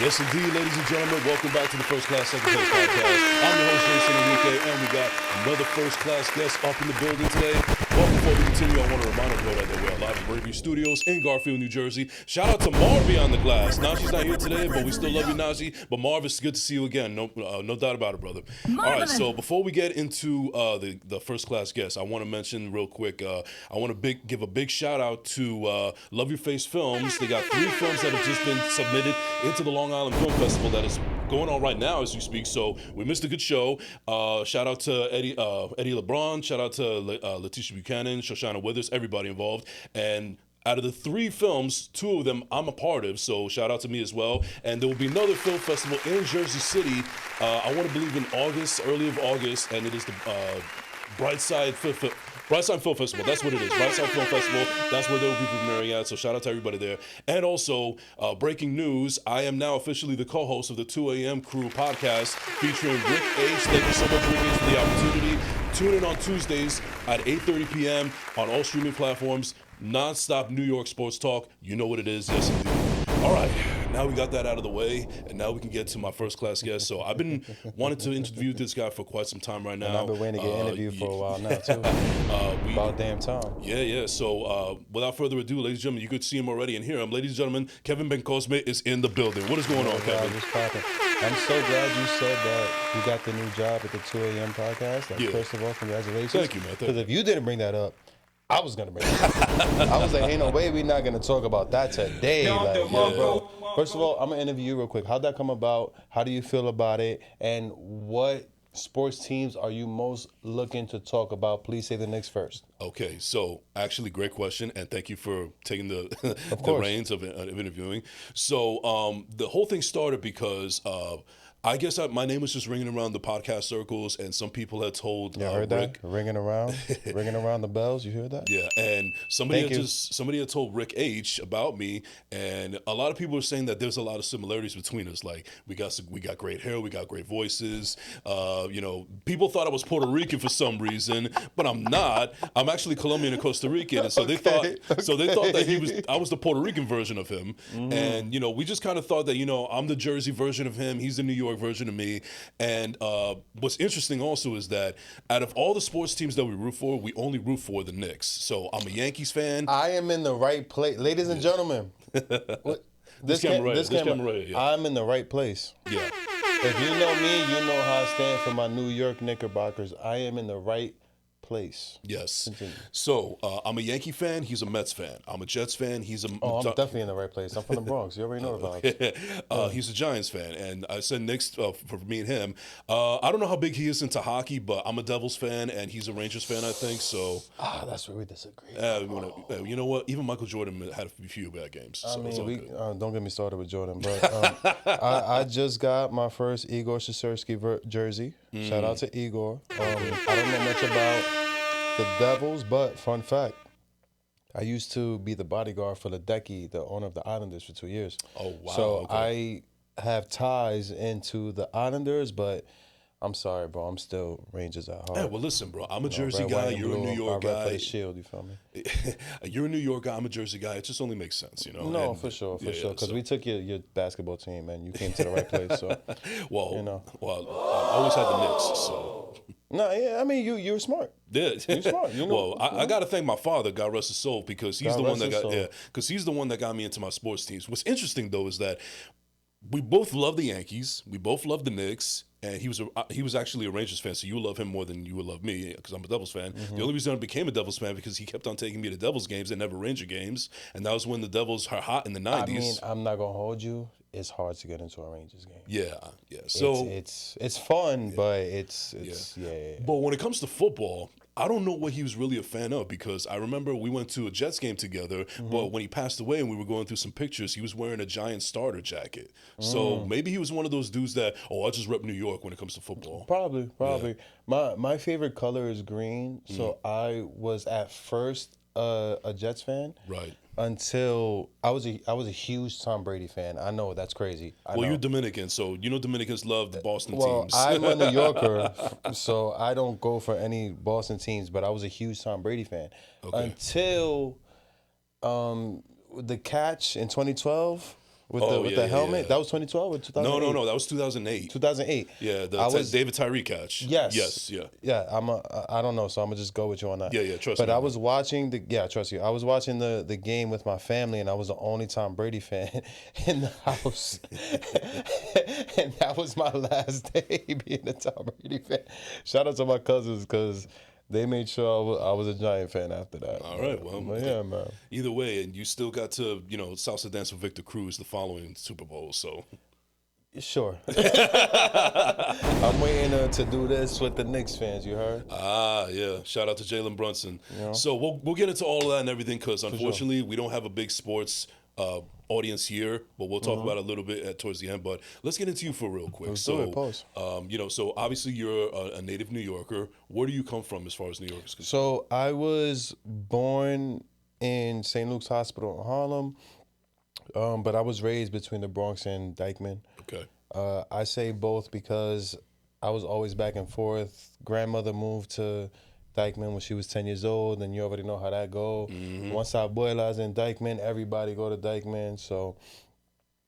Yes, indeed, ladies and gentlemen. Welcome back to the First Class, Second Place podcast. I'm your host, Jason Enrique, and we got another first class guest up in the building today. Well, before we continue, I want to remind everyone that we are live in Braveview Studios in Garfield, New Jersey. Shout out to Marv on the glass. Najee's not here today, but we still love you, Najee. But Marv, it's good to see you again. No doubt about it, brother. All right, so before we get into the first class guest, I want to mention real quick. I want to give a big shout out to Love Your Face Films. They got 3 films that have just been submitted into the Long Island Film Festival that is going on right now as you speak. So we missed a good show. Shout out to Eddie LeBron. Shout out to Letitia Buchanan, Shoshana Withers, everybody involved. And out of the 3 films, 2 of them I'm a part of, so shout out to me as well. And there will be another film festival in Jersey City. I want to believe in August, early of August, and it is the Brightside Film Festival. That's what it is. Brightside Film Festival. That's where they will be premiering at. So shout out to everybody there. And also, breaking news, I am now officially the co-host of the 2 a.m. Crew podcast featuring Rick H. Thank you so much, Rick H, for the opportunity. Tune in on Tuesdays at 8:30 p.m. on all streaming platforms. Non-stop New York sports talk. You know what it is. Yes, indeed. All right. Now we got that out of the way, and now we can get to my first class guest. So I've been wanting to interview this guy for quite some time right now. And I've been waiting to get interviewed for a while now, too. About damn time. Yeah. So without further ado, ladies and gentlemen, you could see him already and hear him. Ladies and gentlemen, Kevin Bencosme is in the building. What is going on, Kevin? I'm so glad you said that you got the new job at the 2 a.m. podcast. First of all, congratulations. Thank you, man. Because if you didn't bring that up, I was going to bring it up. I was like, ain't no way we're not going to talk about that today. Bro. First of all, I'm going to interview you real quick. How'd that come about? How do you feel about it? And what sports teams are you most looking to talk about? Please say the Knicks first. Okay, so actually, great question, and thank you for taking the reins of interviewing. So the whole thing started because I guess my name was just ringing around the podcast circles, and some people had told heard Rick. That? Ringing around the bells. You hear that? Yeah, and somebody had told Rick H about me, and a lot of people are saying that there's a lot of similarities between us. Like we got great hair, we got great voices. People thought I was Puerto Rican for some reason, but I'm not. I'm actually Colombian and Costa Rican, and so they thought that I was the Puerto Rican version of him, and we just kind of thought that I'm the Jersey version of him, he's the New York version of me. And what's interesting also is that out of all the sports teams that we root for, we only root for the Knicks. So I'm a Yankees fan. I am in the right place. Ladies and gentlemen. This camera, yeah. I'm in the right place. Yeah. If you know me, you know how I stand for my New York Knickerbockers. I am in the right place. Yes. Continue. So I'm a Yankee fan. He's a Mets fan. I'm a Jets fan. I'm definitely in the right place. I'm from the Bronx. You already know the vibes. He's a Giants fan, and I said Knicks for me and him. I don't know how big he is into hockey, but I'm a Devils fan, and he's a Rangers fan, I think. So that's where we disagree. You know what? Even Michael Jordan had a few bad games. Don't get me started with Jordan, but I just got my first Igor Shesterski jersey. Shout out to Igor. I don't know much about the Devils, but fun fact, I used to be the bodyguard for Ledecky, the owner of the Islanders, for 2 years. Oh, wow. So okay. I have ties into the Islanders, but I'm sorry, bro. I'm still Rangers at heart. Yeah, well, listen, bro. I'm a Jersey guy. You're a New York guy. For the shield, you feel me? You're a New York guy. I'm a Jersey guy. It just only makes sense, No, for sure. Because we took your basketball team, and you came to the right place. So, well, I always had the Knicks, so. No, yeah, I mean, you're smart. Yeah, you're smart. Well, I got to thank my father, God rest his soul, because he's the one that got me into my sports teams. What's interesting though is that we both love the Yankees, we both love the Knicks, and he was actually a Rangers fan, so you love him more than you would love me because I'm a Devils fan. The only reason I became a Devils fan because he kept on taking me to Devils games and never Ranger games, and that was when the Devils were hot in the 90s. I mean, I'm not gonna hold you. It's hard to get into a Rangers game. Yeah. So it's fun, but it's. But when it comes to football, I don't know what he was really a fan of, because I remember we went to a Jets game together, but when he passed away and we were going through some pictures, he was wearing a Giant starter jacket. So maybe he was one of those dudes that, I just rep New York when it comes to football. Probably. Yeah. My favorite color is green, so I was at first a Jets fan. Right. Until I was a huge Tom Brady fan. I know that's crazy. You're Dominican, so Dominicans love the Boston teams. I'm a New Yorker, so I don't go for any Boston teams. But I was a huge Tom Brady fan until the catch in 2012. with the helmet. Yeah. That was 2012 or 2008? No. That was 2008. 2008. Yeah, I was David Tyree catch. Yes. Yeah. Yeah, I don't know, so I'm gonna just go with you on that. Yeah. Trust But me. I was watching I trust you. I was watching the game with my family, and I was the only Tom Brady fan in the house, and that was my last day being a Tom Brady fan. Shout out to my cousins because they made sure I was a Giant fan after that. All right, well, but yeah, man. Either way, and you still got to, salsa dance with Victor Cruz the following Super Bowl. So Sure. I'm waiting to do this with the Knicks fans. You heard? Yeah. Shout out to Jalen Brunson. Yeah. So we'll get into all of that and everything because unfortunately we don't have a big sports audience here, but we'll talk about it a little bit towards the end. But let's get into you for real quick. Let's do it, pause. So obviously you're a native New Yorker. Where do you come from as far as New York is concerned? So I was born in St. Luke's Hospital in Harlem, but I was raised between the Bronx and Dyckman. Okay. I say both because I was always back and forth. Grandmother moved to Dyckman when she was 10 years old, and you already know how that go. Once abuela's in Dyckman, everybody go to Dyckman. So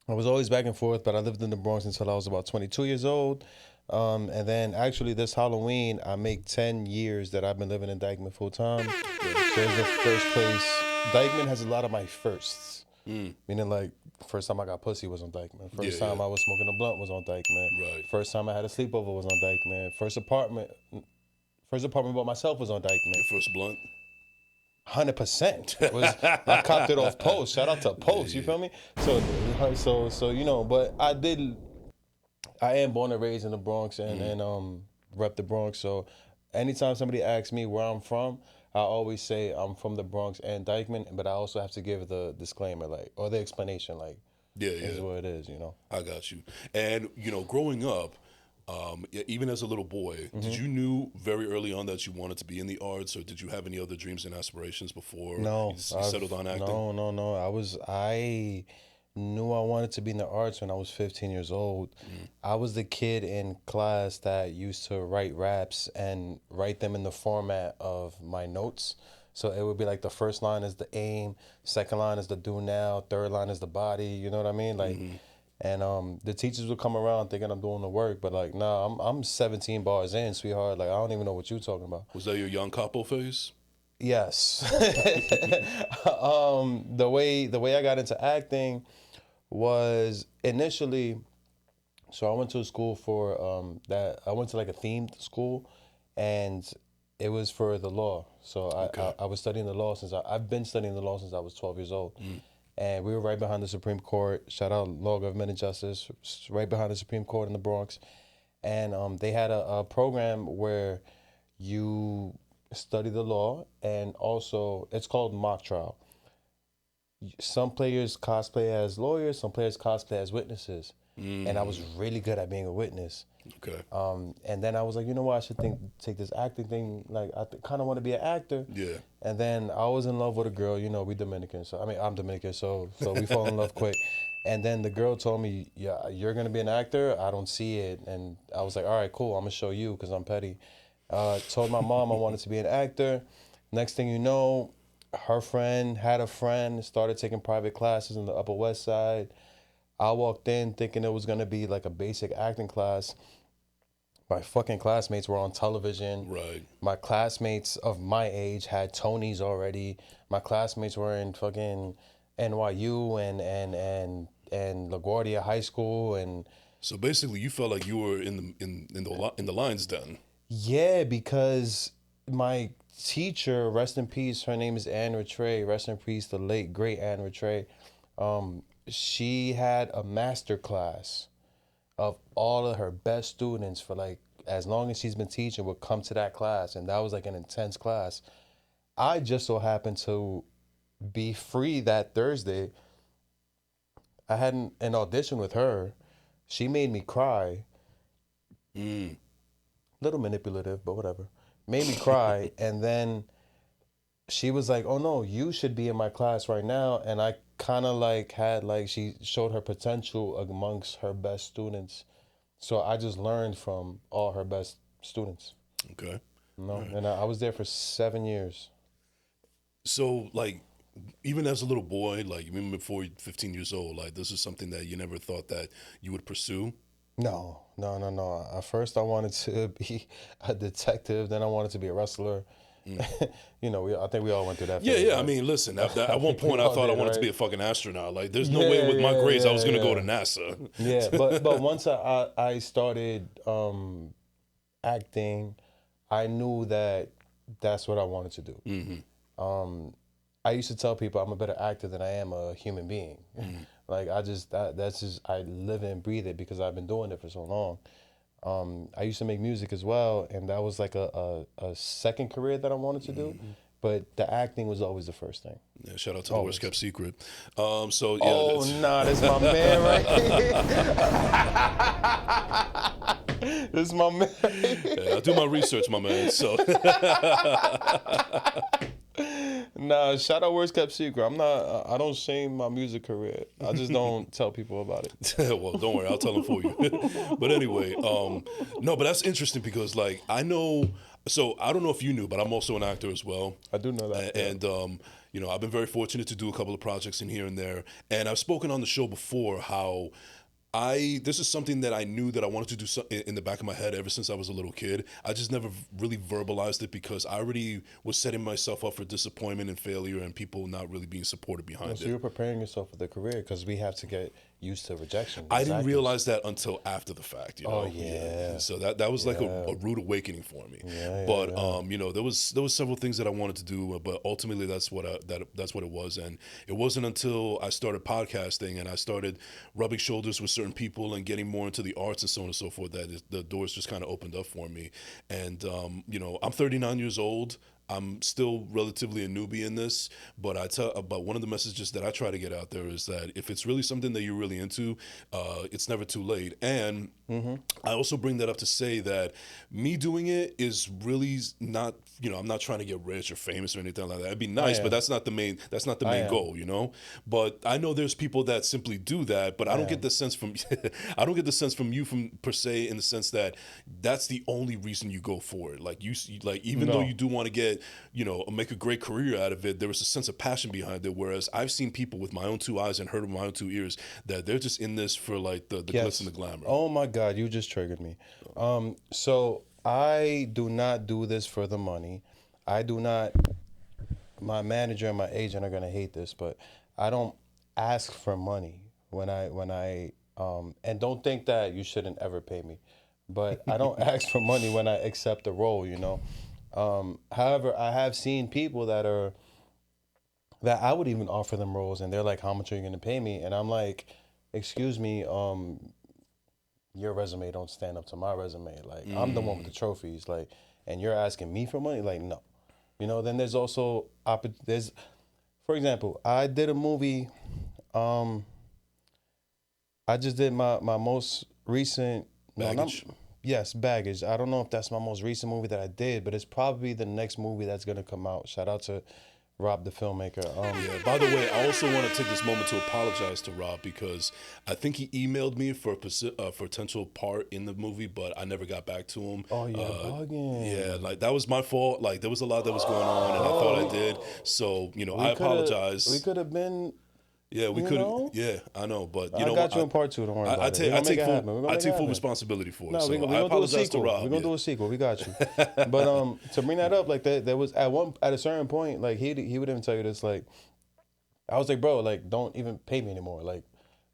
I was always back and forth, but I lived in the Bronx until I was about 22 years old. And then actually this Halloween, I make 10 years that I've been living in Dyckman full time. So it's the first place. Dyckman has a lot of my firsts. Meaning like first time I got pussy was on Dyckman. First time I was smoking a blunt was on Dyckman. Right. First time I had a sleepover was on Dyckman. First apartment by myself was on Dyckman. Your first blunt? 100%. I copped it off Post. Shout out to Post. You feel me? So but I am born and raised in the Bronx and rep the Bronx. So anytime somebody asks me where I'm from, I always say I'm from the Bronx and Dyckman, but I also have to give the disclaimer, or the explanation, is what it is, I got you. And, growing up, even as a little boy, did you knew very early on that you wanted to be in the arts, or did you have any other dreams and aspirations before you settled on acting? No. I knew I wanted to be in the arts when I was 15 years old. I was the kid in class that used to write raps and write them in the format of my notes. So it would be like the first line is the aim, second line is the do now, third line is the body, you know what I mean? And the teachers would come around thinking I'm doing the work, but I'm 17 bars in, sweetheart. I don't even know what you're talking about. Was that your young capo phase? Yes. The way I got into acting was initially, so I went to a school for I went to a themed school, and it was for the law. So I was studying the law since I've been studying the law since I was 12 years old. And we were right behind the Supreme Court. Shout out Law, Government, and Justice, right behind the Supreme Court in the Bronx. And they had a program where you study the law, and also it's called mock trial. Some players cosplay as lawyers, some players cosplay as witnesses. And I was really good at being a witness. Okay. And then I was like, you know what, I should take this acting thing. I kind of want to be an actor. Yeah. And then I was in love with a girl. We Dominican, so I'm Dominican, so we fall in love quick. And then the girl told me, yeah, you're gonna be an actor. I don't see it. And I was like, all right, cool. I'm gonna show you because I'm petty. Told my mom I wanted to be an actor. Next thing you know, her friend had a friend, started taking private classes in the Upper West Side. I walked in thinking it was gonna be like a basic acting class. My fucking classmates were on television. Right. My classmates of my age had Tonys already. My classmates were in fucking NYU and LaGuardia High School, and so basically you felt like you were in the lines then. Yeah, because my teacher, rest in peace, her name is Anne Rattray. Rest in peace, the late great Anne Rattray. She had a master class of all of her best students for as long as she's been teaching would come to that class, and that was an intense class. I just so happened to be free that Thursday. I had an audition with her. She made me cry. Little manipulative, but whatever. Made me cry, and then she was like, oh no, you should be in my class right now. And I kind of she showed her potential amongst her best students. So I just learned from all her best students. Okay. Right. And I was there for 7 years. So even as a little boy, like even before you're 15 years old, like this is something that you never thought that you would pursue? No. At first, I wanted to be a detective. Then I wanted to be a wrestler. I think we all went through that. Yeah, phase, yeah. I right? mean, listen. At one think we point, I all thought I did, wanted to be right? a fucking astronaut. Like, there's no way Yeah, with my yeah, grades I was yeah, gonna go to yeah. NASA. Yeah, but once I started acting, I knew that that's what I wanted to do. I used to tell people I'm a better actor than I am a human being. Like that's just I live and breathe it because I've been doing it for so long. I used to make music as well, and that was like a second career that I wanted to do. But the acting was always the first thing. Yeah, shout out to the Always. worst kept secret. So yeah, Oh that's, nah, that's my man right here. This is my man. yeah, I do my research, my man. So Nah, shout out worst kept secret. I don't shame my music career. I just don't tell people about it. well, don't worry, I'll tell them for you. But anyway, no, but that's interesting because like I know. So I don't know if you knew, but I'm also an actor as well. I do know that. And I've been very fortunate to do a couple of projects in here and there. And I've spoken on the show before how this is something that I knew that I wanted to do in the back of my head ever since I was a little kid. I just never really verbalized it because I already was setting myself up for disappointment and failure and people not really being supported behind So it. you're preparing yourself for the career because we have to get used to rejection. I didn't realize that until after the fact, you know. Oh, yeah. So that was like a rude awakening for me. But there was several things that I wanted to do, but ultimately that's what it was. And it wasn't until I started podcasting and I started rubbing shoulders with certain people and getting more into the arts and so on and so forth that the doors just kind of opened up for me. And I'm 39 years old. I'm still relatively a newbie in this, but one of the messages that I try to get out there is that if it's really something that you're really into, it's never too late. And I also bring that up to say that me doing it is really not, I'm not trying to get rich or famous or anything like that. It'd be nice, but that's not the main goal, But I know there's people that simply do that, but I don't get the sense from I don't get the sense from you per se in the sense that that's the only reason you go for it. Like even though you do want to get make a great career out of it, there was a sense of passion behind it. Whereas I've seen people with my own two eyes and heard with my own two ears that they're just in this for like the glitz and the glamour. Oh my God, you just triggered me. So I do not do this for the money. I do not. My manager and my agent are gonna hate this, but I don't ask for money when I and don't think that you shouldn't ever pay me, but I don't ask for money when I accept a role. However, I have seen people that I would even offer them roles, and they're like, "How much are you going to pay me?" And I'm like, "Excuse me, your resume don't stand up to my resume. Like, I'm the one with the trophies. Like, and you're asking me for money? Like, no." Then there's also for example, I did a movie. I just did my most recent Baggage. Yes, Baggage. I don't know if that's my most recent movie that I did, but it's probably the next movie that's gonna come out. Shout out to Rob, the filmmaker. Yeah. By the way, I also want to take this moment to apologize to Rob because I think he emailed me for a potential part in the movie, but I never got back to him. Oh, you're bugging. Yeah, like that was my fault. Like there was a lot that was going on, and I thought I did. So I apologize. We could have been. Yeah, we could. Yeah, I know, but I got you in part two. Don't worry about it. I take full responsibility for it. No, so we're I gonna do a apologize to sequel. Rob. We're gonna do a sequel. We got you. But to bring that up, like there was at a certain point, like he would even tell you this. Like I was like, bro, like don't even pay me anymore. Like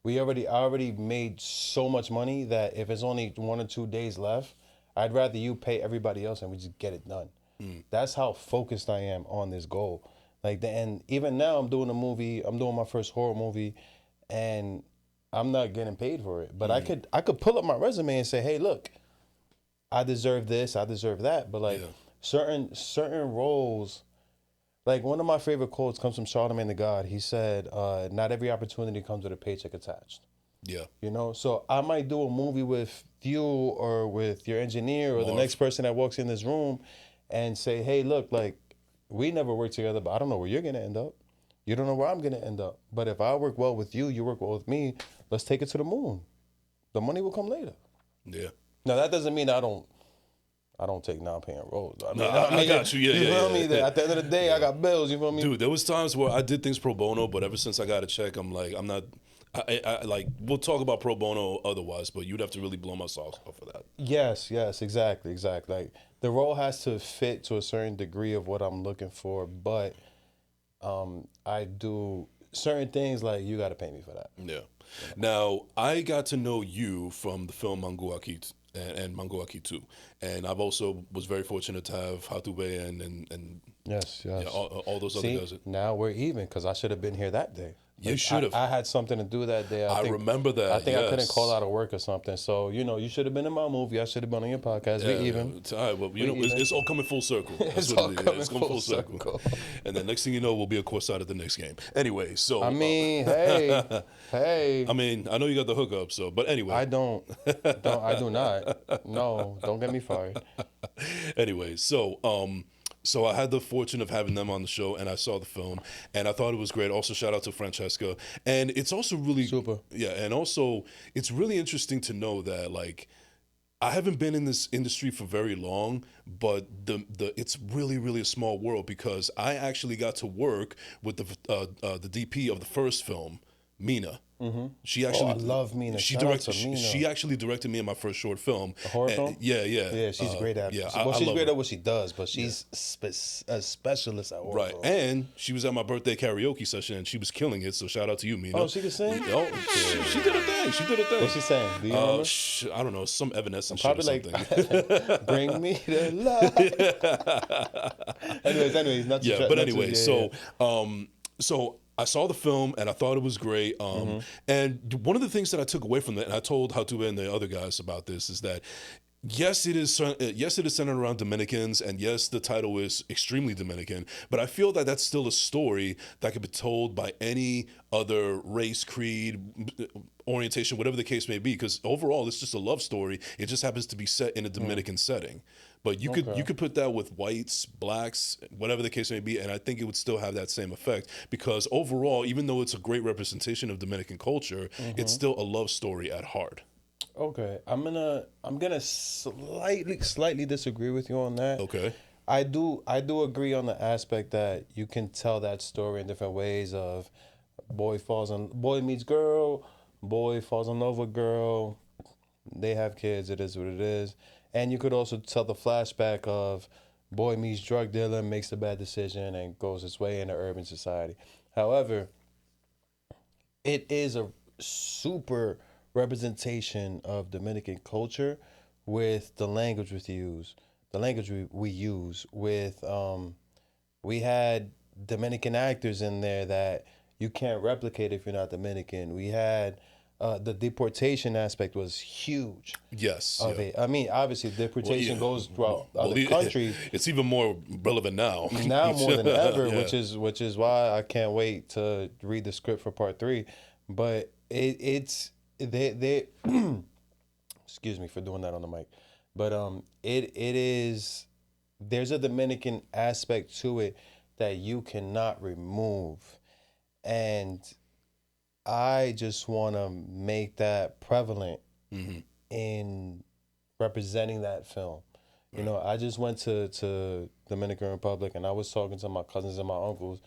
I already made so much money that if it's only 1 or 2 days left, I'd rather you pay everybody else and we just get it done. That's how focused I am on this goal. And even now I'm doing a movie. I'm doing my first horror movie, and I'm not getting paid for it. But I could pull up my resume and say, hey, look, I deserve this, I deserve that. But certain roles, like one of my favorite quotes comes from Charlemagne the God. He said, "Not every opportunity comes with a paycheck attached." Yeah. So I might do a movie with you or with your engineer or the next person that walks in this room, and say, hey, look, like. We never worked together, but I don't know where you're going to end up. You don't know where I'm going to end up. But if I work well with you, you work well with me, let's take it to the moon. The money will come later. Yeah. Now, that doesn't mean I don't I don't take non-paying roles. I got you. Yeah, you feel yeah. me? At the end of the day, I got bills. You feel me? Dude, there was times where I did things pro bono, but ever since I got a check, I'm like, I'm not. I like. We'll talk about pro bono otherwise, but you'd have to really blow my socks off for that. Yes, exactly. Like the role has to fit to a certain degree of what I'm looking for, but I do certain things like you got to pay me for that. Yeah. Now, I got to know you from the film Manguaki and Manguaki 2. And I've also was very fortunate to have Hatube and Yes. yeah, all those See, other guys. now we're even because I should have been here that day. You should have. I had something to do that day. I remember that. I think I couldn't yes. call out of work or something. So, you should have been in my movie. I should have been on your podcast. Yeah, We even. All right, well, it's all coming full circle. That's It's what all it is. coming It's coming full full circle. circle. And then next thing you know, we'll be a courtside at the next game. Anyway, so I mean, hey. I mean, I know you got the hookup, so but anyway. I don't. I do not. No, don't get me fired. Anyway, so I had the fortune of having them on the show, and I saw the film, and I thought it was great. Also, shout out to Francesca, and it's also really Super. Yeah, and also it's really interesting to know that like I haven't been in this industry for very long, but the it's really a small world because I actually got to work with the DP of the first film, Mina. Mm-hmm. She actually, I love Mina. She Shout out directed. to Mina. She actually directed me in my first short film. A horror film? Yeah. Yeah, she's great at. Yeah, she's love great her. at what she does, but she's a specialist at horror. Right, films. and she was at my birthday karaoke session, and she was killing it. So shout out to you, Mina. Oh, she can sing? Oh, she did a thing. She did a thing. What's she saying? Do you remember? I don't know, some Evanescence Probably shit or something. like, bring me to life. anyways, not to Yeah, tra- but not to- anyway, yeah. so I saw the film and I thought it was great. And one of the things that I took away from it, and I told Hatube and the other guys about this, is that yes, it is centered around Dominicans, and yes, the title is extremely Dominican. But I feel that that's still a story that could be told by any other race, creed, orientation, whatever the case may be. Because overall, it's just a love story. It just happens to be set in a Dominican setting. But you could put that with whites, blacks, whatever the case may be, and I think it would still have that same effect. Because overall, even though it's a great representation of Dominican culture, it's still a love story at heart. Okay, I'm gonna slightly disagree with you on that. Okay. I do agree on the aspect that you can tell that story in different ways of boy meets girl, boy falls in love with girl, they have kids, it is what it is. And you could also tell the flashback of boy meets drug dealer, makes a bad decision, and goes his way in the urban society. However, it is a super representation of Dominican culture with the language we use with we had Dominican actors in there that you can't replicate if you're not Dominican. We had the deportation aspect was huge. Yes. Of it. I mean, obviously, deportation goes throughout other countries. It's even more relevant now. Now more than ever, Yeah. which is why I can't wait to read the script for part 3. But it's they excuse me for doing that on the mic. But it is there's a Dominican aspect to it that you cannot remove. And I just want to make that prevalent in representing that film. You know, I just went to Dominican Republic and I was talking to my cousins and my uncles,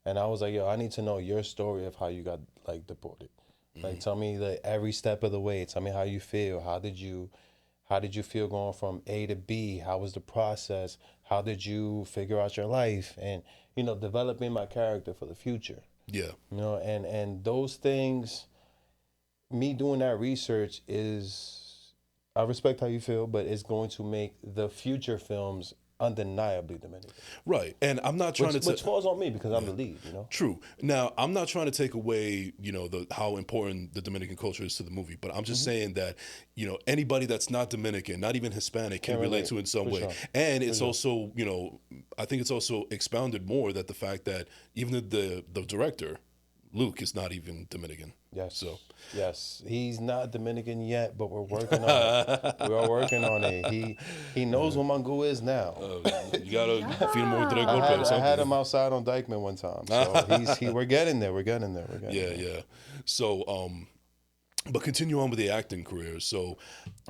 and I was like, yo, I need to know your story of how you got like deported. Like, tell me like every step of the way. Tell me how you feel. How did you feel going from A to B? How was the process? How did you figure out your life? And, you know, developing my character for the future. Yeah. You know, and those things, me doing that research is, I respect how you feel, but it's going to make the future films undeniably Dominican. Right. And I'm not trying Which falls on me because I'm the lead, you know? True. Now, I'm not trying to take away, you know, how important the Dominican culture is to the movie, but I'm just saying that, you know, anybody that's not Dominican, not even Hispanic, can relate to it in some way. Sure. And it's also, you know, I think it's also expounded more that the fact that even the director, Luke, is not even Dominican. Yes. So. Yes, he's not Dominican yet, but we're working on it. We are working on it. He knows what Mangu is now. You gotta feed him more with the golpe or I something. had him outside on Dykeman one time, so we're getting there. Yeah. So, but continue on with the acting career. So,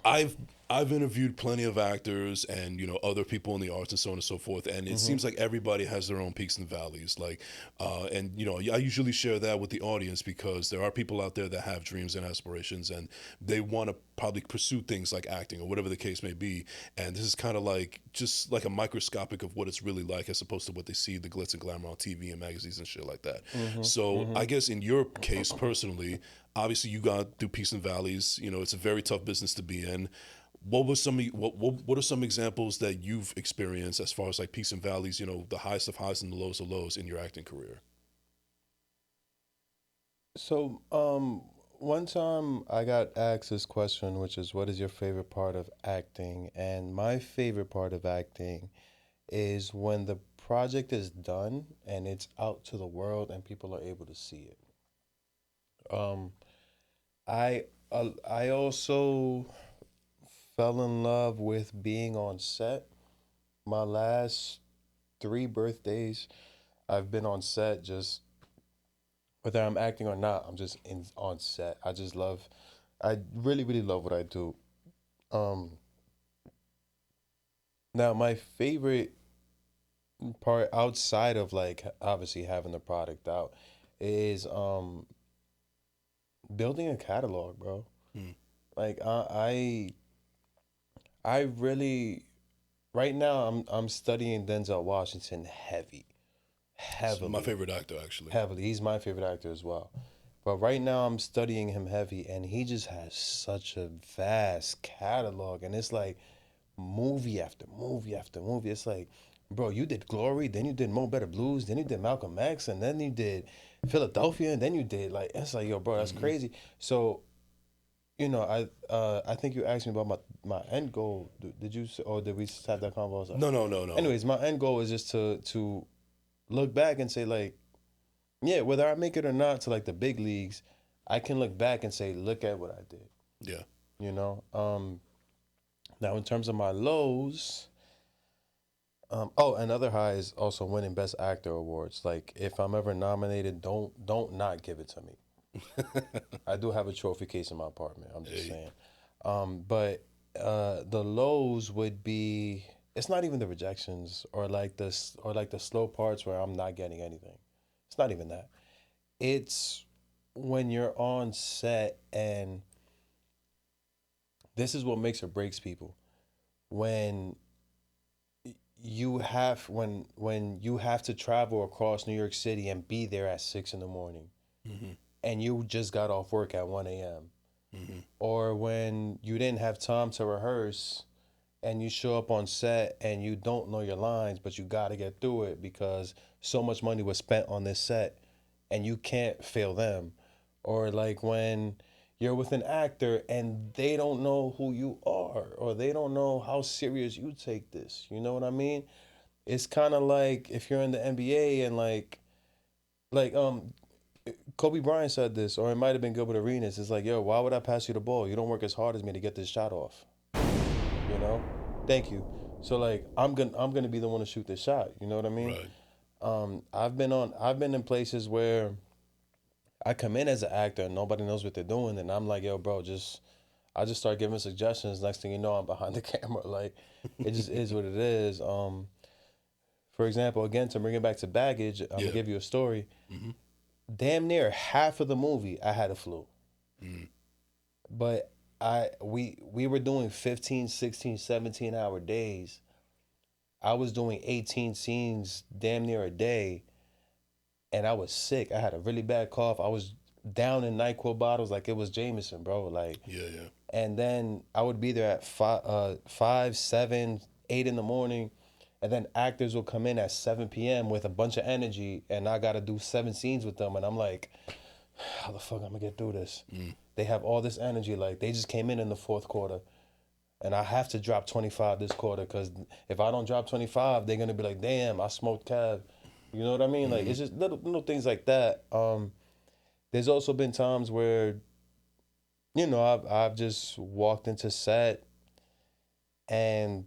I've I've interviewed plenty of actors and other people in the arts and so on and so forth, and it seems like everybody has their own peaks and valleys. Like, and I usually share that with the audience because there are people out there that have dreams and aspirations, and they want to probably pursue things like acting or whatever the case may be. And this is kind of like just like a microscopic of what it's really like, as opposed to what they see the glitz and glamour on TV and magazines and shit like that. So I guess in your case personally, obviously you got through peaks and valleys. It's a very tough business to be in. What was what are some examples that you've experienced as far as like peaks and valleys, the highest of highs and the lowest of lows in your acting career? So, one time I got asked this question, which is, what is your favorite part of acting? And my favorite part of acting is when the project is done and it's out to the world and people are able to see it. Um, I also fell in love with being on set. My last 3 birthdays, I've been on set, just whether I'm acting or not. I'm just on set. I really, really love what I do. Um, Now my favorite part outside of like obviously having the product out is building a catalog, bro. Mm. Like I really right now I'm studying Denzel Washington It's my heavily, favorite actor, actually. heavily. He's my favorite actor as well. But right now I'm studying him heavy, and he just has such a vast catalog, and it's like movie after movie after movie. It's like, bro, you did Glory, then you did Mo Better Blues, then you did Malcolm X, and then you did Philadelphia, and then you did like, it's like, yo, bro, that's crazy. So, I think you asked me about my end goal. Did you or did we just have that convo? No, no, no, no. Anyways, my end goal is just to look back and say like, yeah, whether I make it or not to like the big leagues, I can look back and say, look at what I did. Yeah. You know. Now in terms of my lows, another high is also winning Best Actor awards. Like if I'm ever nominated, don't not give it to me. I do have a trophy case in my apartment. I'm just Hey. saying. But the lows would be, it's not even the rejections or like the slow parts where I'm not getting anything. It's not even that. It's when you're on set, and this is what makes or breaks people. When when you have to travel across New York City and be there at 6 in the morning, Mm-hmm. and you just got off work at 1 a.m. Mm-hmm. Or when you didn't have time to rehearse and you show up on set and you don't know your lines, but you got to get through it because so much money was spent on this set and you can't fail them. Or like when you're with an actor and they don't know who you are, or they don't know how serious you take this. You know what I mean? It's kind of like if you're in the NBA and like Kobe Bryant said this, or it might have been Gilbert Arenas. It's like, yo, why would I pass you the ball? You don't work as hard as me to get this shot off. You know? Thank you. So like I'm gonna be the one to shoot this shot. You know what I mean? Right. I've been in places where I come in as an actor and nobody knows what they're doing, and I'm like, yo, bro, I just start giving suggestions. Next thing you know, I'm behind the camera. Like, it just is what it is. For example, again, to bring it back to baggage, I'm Yeah. gonna give you a story. Mm-hmm. Damn near half of the movie, I had a flu. Mm. But we were doing 15, 16, 17 hour days. I was doing 18 scenes damn near a day, and I was sick. I had a really bad cough. I was down in NyQuil bottles like it was Jameson, bro. Like, Yeah, yeah. and then I would be there at 5, 7, 8 in the morning, and then actors will come in at 7 p.m. with a bunch of energy, and I got to do 7 scenes with them, and I'm like, how the fuck I'm gonna get through this? Mm. They have all this energy, like they just came in the fourth quarter, and I have to drop 25 this quarter because if I don't drop 25, they're gonna be like, damn, I smoked Cav. You know what I mean? Like it's just little things like that. There's also been times where I've just walked into set and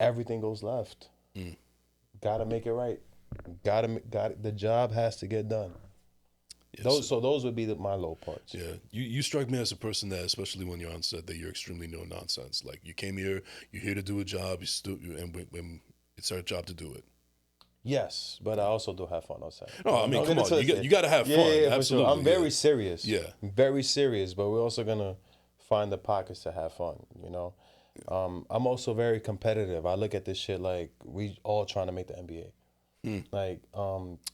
everything goes left. Mm. Gotta make it right. Got the job has to get done. Those would be my low parts. Yeah, you strike me as a person that, especially when you're on set, that you're extremely no nonsense. Like you came here, you're here to do a job, and when it's our job to do it. Yes, but I also do have fun outside. No, I mean, Don't come get it on, twisted. you got to have fun. Yeah, for Absolutely, sure. I'm very serious. Yeah. Very serious, but we're also gonna find the pockets to have fun, you know? I'm also very competitive. I look at this shit like we all trying to make the NBA. Like,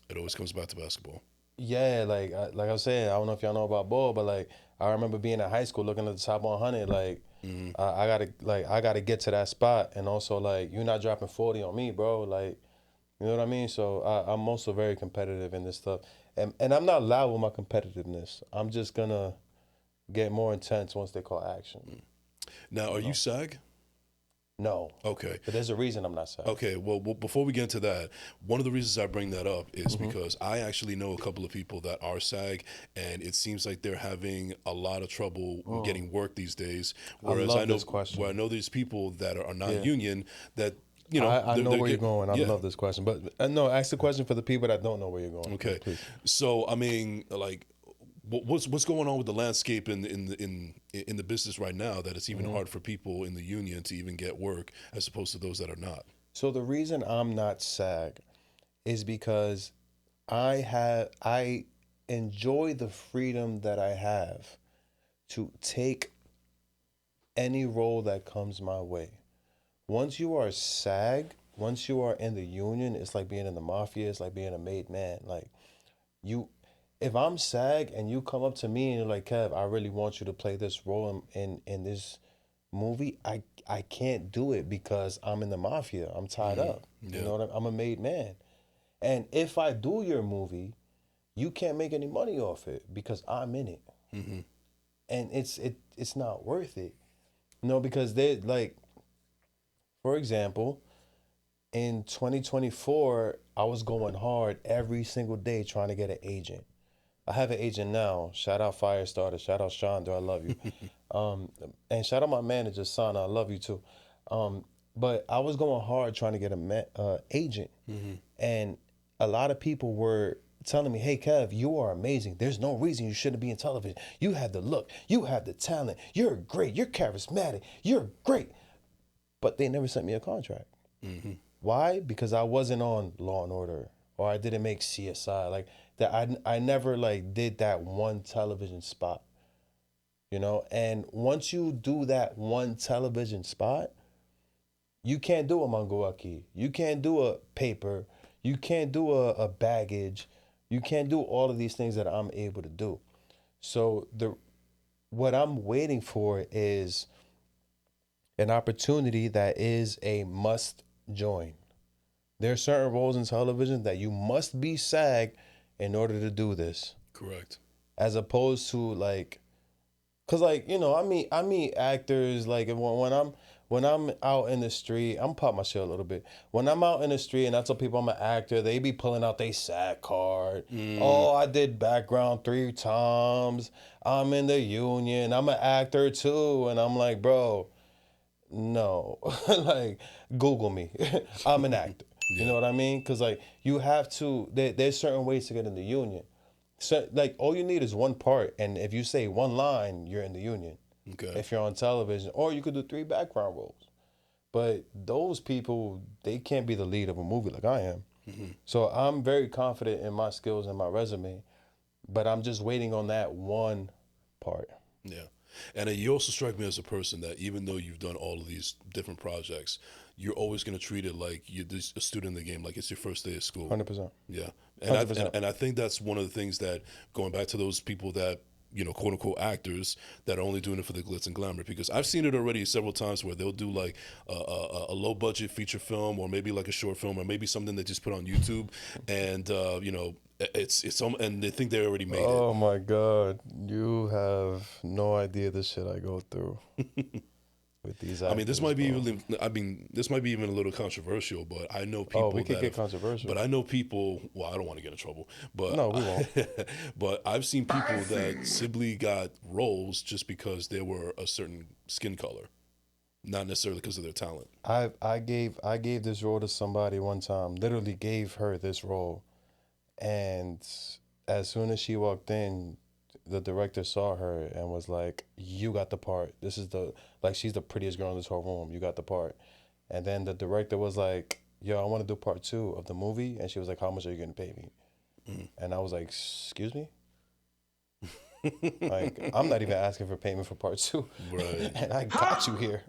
It always comes back to basketball. yeah, like I was saying, I don't know if y'all know about ball, but like I remember being in high school looking at the top 100, like I gotta get to that spot, and also like you're not dropping 40 on me, bro. Like, you know what I mean? So I'm also very competitive in this stuff, and I'm not loud with my competitiveness. I'm just gonna get more intense once they call action. Now, are you SAG? No, Okay. but there's a reason I'm not SAG. Okay, well, before we get into that, one of the reasons I bring that up is because I actually know a couple of people that are SAG, and it seems like they're having a lot of trouble getting work these days. Whereas love I know this question. where I know there's people that are not union that I know they're where you're going. I love this question, but no, ask the question for the people that don't know where you're going. Okay, please. so I mean, like, what's going on with the landscape in the business right now that it's even hard for people in the union to even get work as opposed to those that are not? So the reason I'm not SAG is because I enjoy the freedom that I have to take any role that comes my way. Once you are SAG, once you are in the union, it's like being in the mafia, it's like being a made man. Like you if I'm SAG and you come up to me and you're like, Kev, I really want you to play this role in this movie, I can't do it because I'm in the mafia. I'm tied up. Yeah. You know what I'm a made man. And if I do your movie, you can't make any money off it because I'm in it. And it's not worth it. No, because they like, for example, in 2024, I was going hard every single day trying to get an agent. I have an agent now. Shout out Firestarter. Shout out Chandra. I love you. And shout out my manager, Sana. I love you too. But I was going hard trying to get a agent. And a lot of people were telling me, hey, Kev, you are amazing. There's no reason you shouldn't be in television. You have the look. You have the talent. You're great. You're charismatic. You're great. But they never sent me a contract. Why? Because I wasn't on Law and Order, or I didn't make CSI. Like that, I never like did that one television spot, you know. And once you do that one television spot, you can't do a Manguaki, you can't do a paper, you can't do a baggage, you can't do all of these things that I'm able to do. So what I'm waiting for is an opportunity that is a must join. There are certain roles in television that you must be SAG in order to do this. Correct. As opposed to like, cause like, you know, I meet actors like when I'm out in the street, I'm pop my shit a little bit. When I'm out in the street and I tell people I'm an actor, they be pulling out their SAG card. Oh, I did background 3 times. I'm in the union. I'm an actor too. And I'm like, bro, no, like Google me. I'm an actor. You know what I mean? Because like you have to. There's certain ways to get in the union. So like all you need is one part, and if you say one line, you're in the union. Okay. If you're on television, or you could do 3 background roles. But those people, they can't be the lead of a movie like I am. So I'm very confident in my skills and my resume, but I'm just waiting on that one part. Yeah. And you also strike me as a person that even though you've done all of these different projects, you're always going to treat it like you're just a student in the game, like it's your first day of school. 100%. Yeah. And 100%. I think that's one of the things that, going back to those people that, you know, quote unquote actors that are only doing it for the glitz and glamour, because I've seen it already several times where they'll do like a low budget feature film or maybe like a short film or maybe something they just put on YouTube, and you know, it's and they think they already made it. Oh my God, you have no idea the shit I go through with these actors. I mean, this might be even a little controversial, but I know people. Oh, we could get controversial. But I know people. Well, I don't want to get in trouble, but no, we won't. But I've seen people that simply got roles just because they were a certain skin color, not necessarily because of their talent. I gave this role to somebody one time. Literally gave her this role, and as soon as she walked in, the director saw her and was like, "You got the part. This is she's the prettiest girl in this whole room. You got the part." And then the director was like, "Yo, I want to do part 2 of the movie." And she was like, "How much are you gonna pay me?" And I was like, "Excuse me." Like, I'm not even asking for payment for part 2. Right. And I got you here.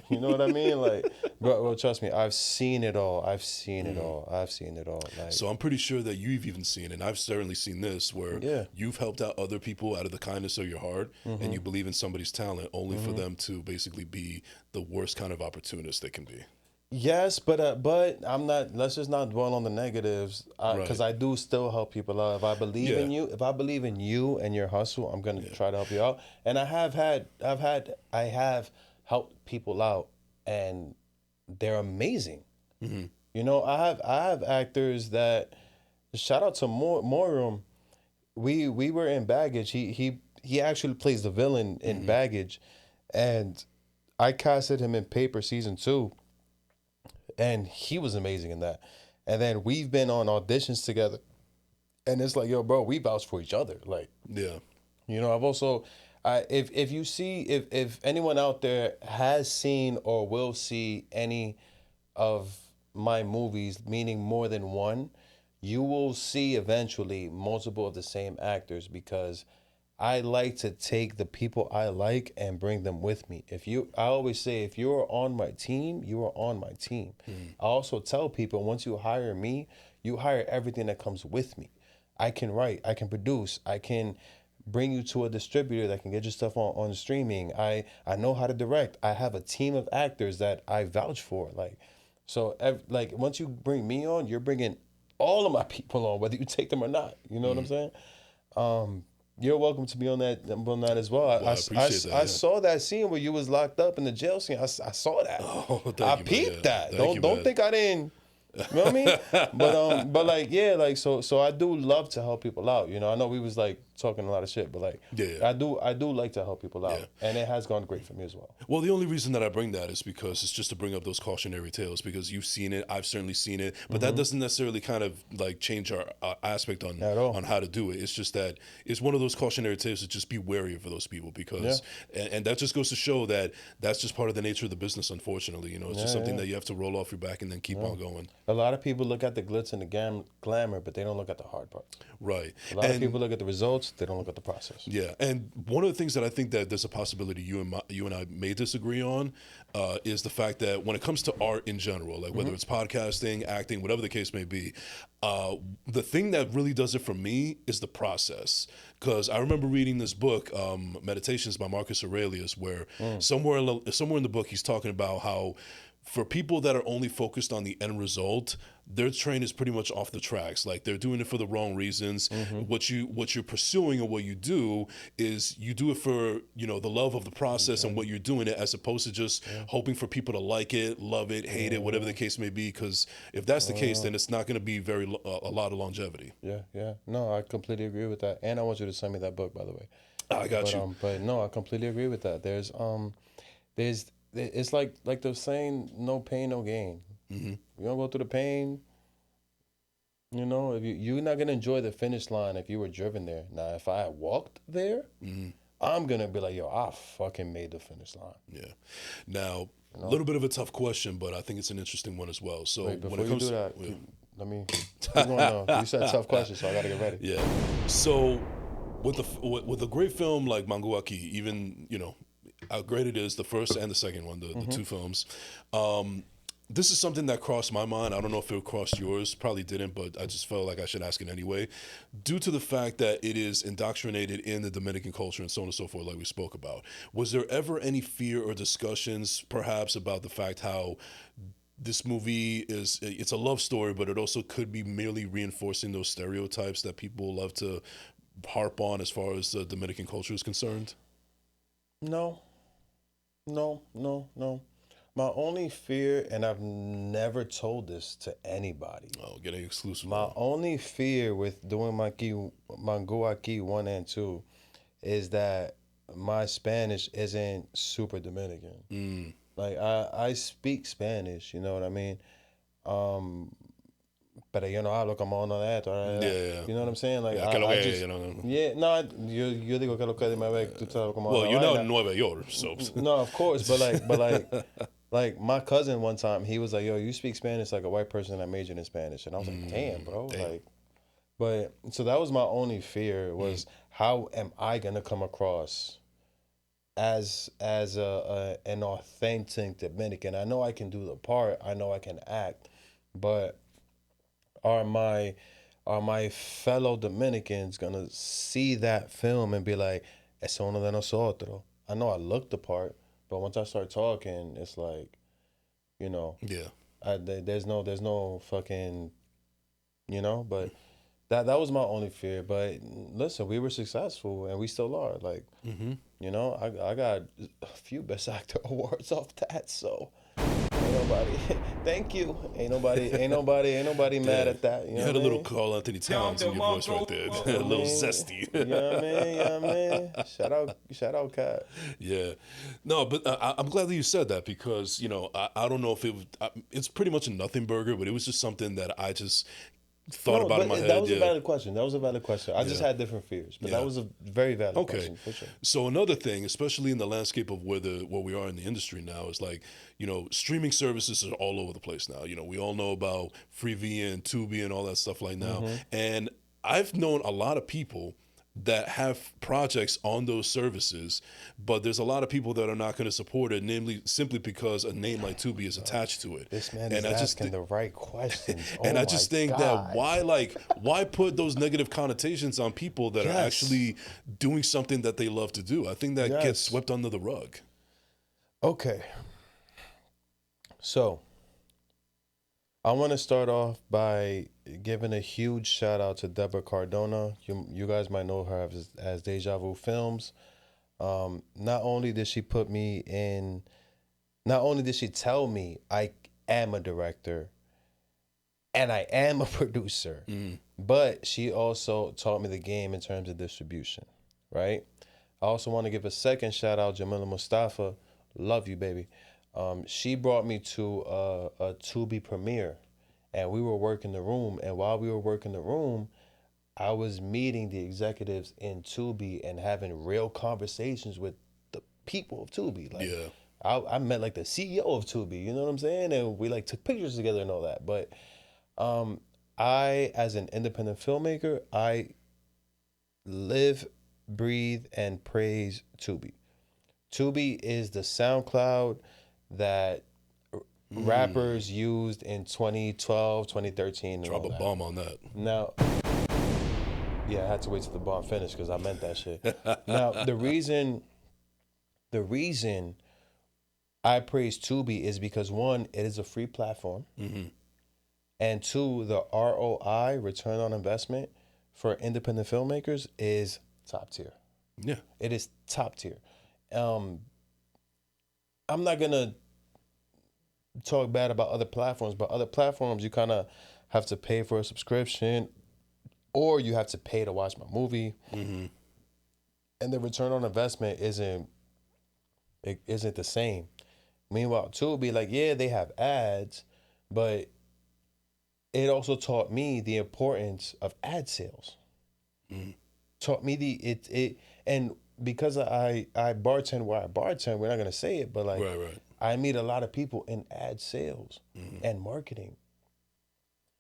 You know what I mean? Like, bro, well, trust me, I've seen it all. I've seen it all. I've seen it all. Like, So I'm pretty sure that you've even seen, and I've certainly seen this, where yeah. you've helped out other people out of the kindness of your heart, and you believe in somebody's talent only for them to basically be the worst kind of opportunist they can be. Yes, but I'm not. Let's just not dwell on the negatives, because Right. I do still help people out. If I believe in Yeah. you, if I believe in you and your hustle, I'm gonna try to help you out. And I have helped people out, and they're amazing. You know, I have actors that, shout out to Morum. We were in Baggage. He actually plays the villain in Baggage, and I casted him in Paper season 2. And he was amazing in that. And then we've been on auditions together. And it's like, yo, bro, we vouch for each other. Like, Yeah. you know, I've also, if you see, if anyone out there has seen or will see any of my movies, meaning more than one, you will see eventually multiple of the same actors, because I like to take the people I like and bring them with me. I always say, if you're on my team, you are on my team. I also tell people, once you hire me, you hire everything that comes with me. I can write, I can produce, I can bring you to a distributor that can get your stuff on streaming. I know how to direct. I have a team of actors that I vouch for. Like once you bring me on, you're bringing all of my people on, whether you take them or not. You know what I'm saying? You're welcome to be on that as well. Well, I appreciate that. I Yeah. saw that scene where you was locked up in the jail scene. I saw that. Oh, thank I you, man. peeped Yeah. that. Thank you, Don't man. think I didn't. You know what I mean? But like, yeah, like, so I do love to help people out. You know, I know we was like talking a lot of shit, but like, Yeah. I do like to help people out, Yeah. and it has gone great for me as well. Well, the only reason that I bring that is because it's just to bring up those cautionary tales, because you've seen it, I've certainly seen it, but that doesn't necessarily kind of like change our aspect on At all. on how to do it. It's just that it's one of those cautionary tales to just be wary of for those people, because and that just goes to show that that's just part of the nature of the business. Unfortunately, you know, it's just something that you have to roll off your back and then keep on going. A lot of people look at the glitz and the glamour, but they don't look at the hard parts. Right. A lot of people look at the results, they don't look at the process. Yeah, and one of the things that I think that there's a possibility you and I may disagree on is the fact that when it comes to art in general, like whether it's podcasting, acting, whatever the case may be, the thing that really does it for me is the process. Because I remember reading this book, Meditations by Marcus Aurelius, where somewhere in the book he's talking about how for people that are only focused on the end result, their train is pretty much off the tracks. Like they're doing it for the wrong reasons. What you're pursuing or what you do is you do it for, you know, the love of the process and what you're doing it, as opposed to just hoping for people to like it, love it, hate it, whatever the case may be. Because if that's the case, then it's not going to be a lot of longevity. Yeah. No, I completely agree with that. And I want you to send me that book, by the way. I got you. But no, I completely agree with that. It's like they're saying, no pain, no gain. You don't go through the pain. You know, if you're not gonna enjoy the finish line if you were driven there. Now, if I walked there, I'm gonna be like, yo, I fucking made the finish line. Yeah. Now, a little bit of a tough question, but I think it's an interesting one as well. So Wait, before when it comes you do that, yeah. let me keep going on. You said tough questions, so I gotta get ready. Yeah. So with a great film like Manguaki, even, you know, how great it is, the first and the second one, the two films. This is something that crossed my mind. I don't know if it crossed yours. Probably didn't, but I just felt like I should ask it anyway. Due to the fact that it is indoctrinated in the Dominican culture and so on and so forth, like we spoke about, was there ever any fear or discussions, perhaps, about the fact how this movie it's a love story, but it also could be merely reinforcing those stereotypes that people love to harp on as far as the Dominican culture is concerned? No. My only fear, and I've never told this to anybody. Oh, getting exclusive. My only fear with doing Manguaki 1 and 2 is that my Spanish isn't super Dominican. Like I speak Spanish, you know what I mean? pero yo no hablo como uno de esto. Yeah. You know what I'm saying? Like, Yeah, que lo I que, just, you know. yeah, no, yo digo que lo que me ve, tú sabes como Well, la you're not vaina. in Nueva York, so. No, of course, but like my cousin one time, he was like, "Yo, you speak Spanish like a white person that majored in Spanish," and I was like, "Damn, bro!" Damn. Like, but so that was my only fear was how am I gonna come across as an authentic Dominican? I know I can do the part, I know I can act, but are my fellow Dominicans gonna see that film and be like, "Es uno de nosotros"? I know I look the part, but once I start talking, it's like, you know, Yeah. there's no fucking, you know. But that was my only fear. But listen, we were successful and we still are. Like, you know, I got a few Best Actor awards off that. So ain't nobody, thank you. Ain't nobody mad at that. You You know had what a I little mean? Carl Anthony Towns in your voice right there. A little zesty. You know what I mean? You know what I mean? Shout out, Cat. Yeah, no, but I'm glad that you said that because I don't know if it's pretty much a nothing burger, but it was just something that I just thought No, about in but my that head. was a valid question. That was a valid question. I just Yeah. had different fears, but Yeah. that was a very valid Okay. question for sure. So another thing, especially in the landscape of where we are in the industry now, is like, streaming services are all over the place now. We all know about Freevee and Tubi and all that stuff like now. And I've known a lot of people that have projects on those services, but there's a lot of people that are not going to support it, namely simply because a name like Tubi is attached to it. This man And is I just asking the right questions. and Oh I just my think God. that why put those negative connotations on people that are Yes. actually doing something that they love to do? I think that gets Yes. swept under the rug. Okay. So, I want to start off by giving a huge shout out to Deborah Cardona. You guys might know her as Deja Vu Films. Not only did she put me in, not only did she tell me I am a director and I am a producer, but she also taught me the game in terms of distribution, right? I also want to give a second shout out, Jamila Mustafa. Love you, baby. She brought me to a Tubi premiere, and we were working the room. And while we were working the room, I was meeting the executives in Tubi and having real conversations with the people of Tubi. Like, Yeah. I met like the CEO of Tubi. You know what I'm saying? And we like took pictures together and all that. But I, as an independent filmmaker, I live, breathe, and praise Tubi. Tubi is the SoundCloud that rappers used in 2012, 2013. And Drop all a that. bomb on that. Now, yeah, I had to wait till the bomb finished because I meant that shit. Now, the reason I praise Tubi is because one, it is a free platform. And two, the ROI, return on investment, for independent filmmakers is top tier. Yeah. It is top tier. I'm not gonna talk bad about other platforms, but other platforms you kind of have to pay for a subscription, or you have to pay to watch my movie, and the return on investment isn't the same. Meanwhile, Tubi, like, yeah, they have ads, but it also taught me the importance of ad sales. Taught me and because I bartend where I bartend, we're not gonna say it, but like, Right. I meet a lot of people in ad sales and marketing,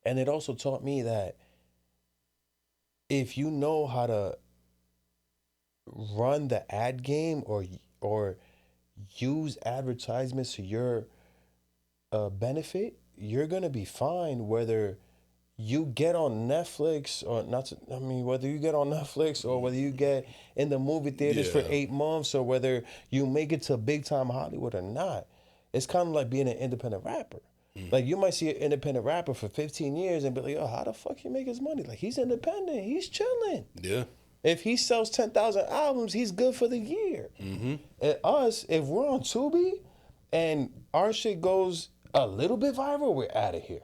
and it also taught me that if you know how to run the ad game or use advertisements to your benefit, you're gonna be fine whether you get on Netflix or not. Whether you get on Netflix or whether you get in the movie theaters for 8 months or whether you make it to big time Hollywood or not. It's kind of like being an independent rapper. Like, you might see an independent rapper for 15 years and be like, "Yo, how the fuck he make his money? Like, he's independent. He's chilling. Yeah. If he sells 10,000 albums, he's good for the year." And us, if we're on Tubi and our shit goes a little bit viral, we're out of here.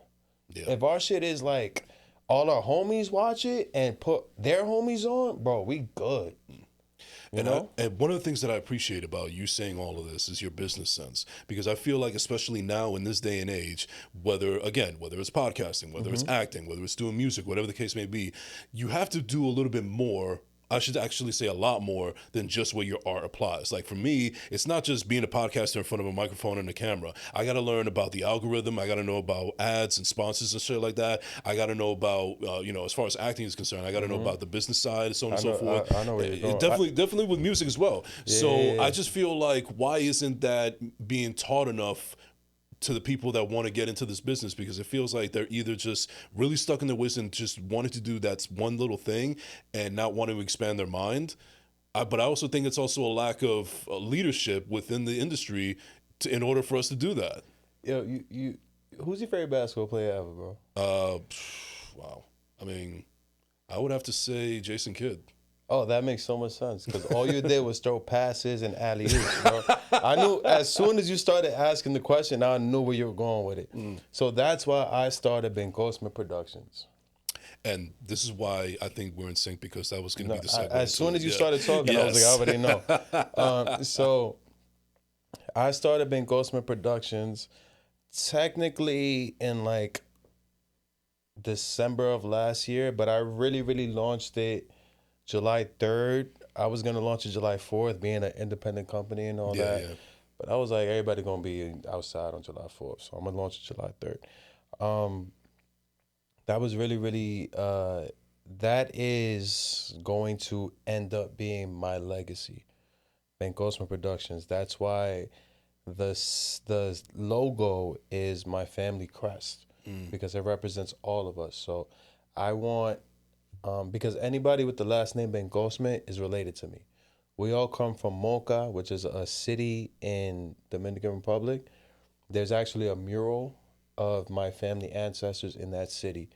Yeah. If our shit is like all our homies watch it and put their homies on, bro, we good. You know? And one of the things that I appreciate about you saying all of this is your business sense, because I feel like, especially now in this day and age, whether it's podcasting, whether it's acting, whether it's doing music, whatever the case may be, you have to do a little bit more. I should actually say a lot more than just where your art applies. Like for me, it's not just being a podcaster in front of a microphone and a camera. I got to learn about the algorithm. I got to know about ads and sponsors and shit like that. I got to know about, as far as acting is concerned, I got to know about the business side, so on and so forth. I know where you're going. Definitely with music as well. Yeah. I just feel like, why isn't that being taught enough to the people that want to get into this business? Because it feels like they're either just really stuck in their ways and just wanting to do that one little thing and not wanting to expand their mind. But I also think it's also a lack of leadership within the industry in order for us to do that. Yo, you who's your favorite basketball player ever, bro? Wow. I mean, I would have to say Jason Kidd. Oh, that makes so much sense, because all you did was throw passes and alley-oops, bro. I knew as soon as you started asking the question, I knew where you were going with it. So that's why I started Bencosme Productions. And this is why I think we're in sync, because that was going to be the segue. As soon as you started talking, I was like, I already know. So I started Bencosme Productions technically in like December of last year, but I really launched it July 3rd. I was going to launch it July 4th, being an independent company and all that. Yeah. But I was like, everybody going to be outside on July 4th, so I'm going to launch it July 3rd. That was really, that is going to end up being my legacy, Bencosme Productions. That's why the logo is my family crest, because it represents all of us. So I want... because anybody with the last name Bencosme is related to me. We all come from Moca, which is a city in Dominican Republic. There's actually a mural of my family ancestors in that city.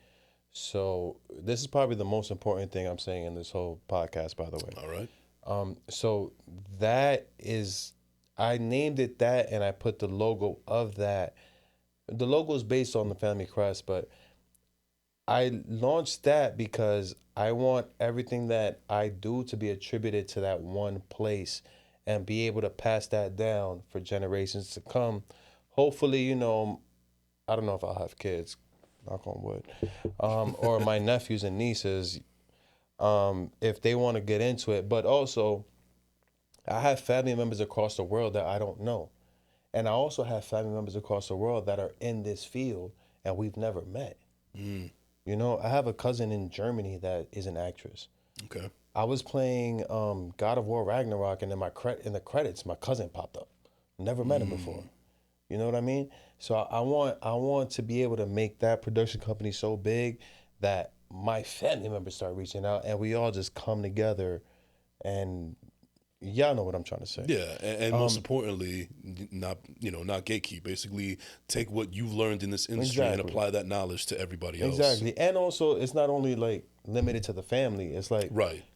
So this is probably the most important thing I'm saying in this whole podcast, by the way. All right. So that is, I named it that, and I put the logo of that. The logo is based on the family crest, but I launched that because I want everything that I do to be attributed to that one place and be able to pass that down for generations to come. Hopefully, I don't know if I'll have kids, knock on wood, or my nephews and nieces, if they want to get into it. But also, I have family members across the world that I don't know. And I also have family members across the world that are in this field and we've never met. I have a cousin in Germany that is an actress. Okay. I was playing God of War Ragnarok, and in the credits, my cousin popped up. Never met him before. You know what I mean? So I want to be able to make that production company so big that my family members start reaching out, and we all just come together, and y'all know what I'm trying to say. Yeah, and most importantly, not gatekeep. Basically, take what you've learned in this industry and apply that knowledge to everybody else. Exactly, and also it's not only like limited to the family. It's like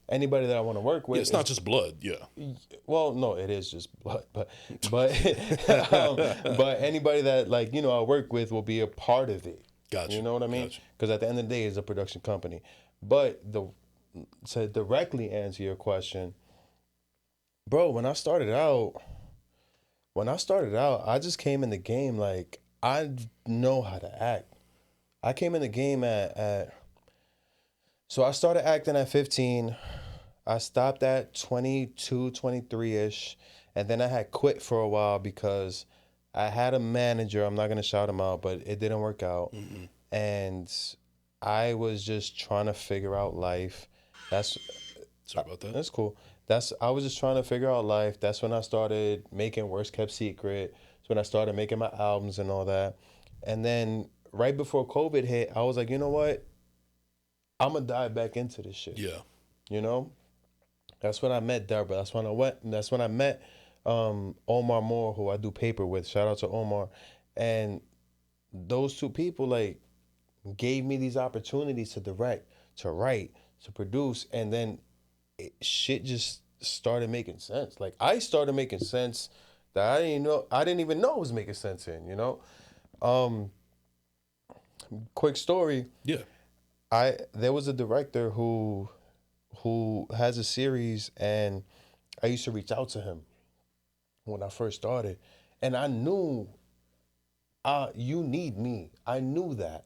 anybody that I want to work with. Yeah, it's not just blood. Yeah. Well, no, it is just blood, but but anybody that I work with will be a part of it. Gotcha. You know what I mean? Gotcha. Because at the end of the day, it's a production company. But to directly answer your question, bro, when I started out, I just came in the game like I know how to act. I came in the game so I started acting at 15. I stopped at 22, 23-ish. And then I had quit for a while because I had a manager. I'm not going to shout him out, but it didn't work out. Mm-hmm. And I was just trying to figure out life. Sorry about that. That's cool. I was just trying to figure out life. That's when I started making Worst Kept Secret. That's when I started making my albums and all that. And then right before COVID hit, I was like, you know what? I'm going to dive back into this shit. Yeah. That's when I met Deborah. That's when I met Omar Moore, who I do paper with. Shout out to Omar. And those two people gave me these opportunities to direct, to write, to produce, and then shit just started making sense. I started making sense that I didn't even know it was making sense in. Quick story. Yeah. There was a director who who has a series, and I used to reach out to him when I first started, and I knew, you need me. I knew that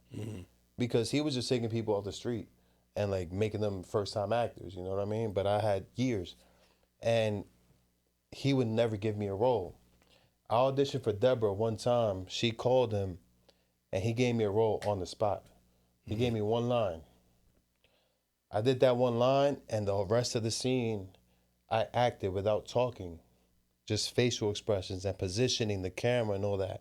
because he was just taking people off the street and like making them first time actors. You know what I mean? But I had years, and he would never give me a role. I auditioned for Deborah one time. She called him, and he gave me a role on the spot. He gave me one line. I did that one line, and the rest of the scene, I acted without talking, just facial expressions and positioning the camera and all that.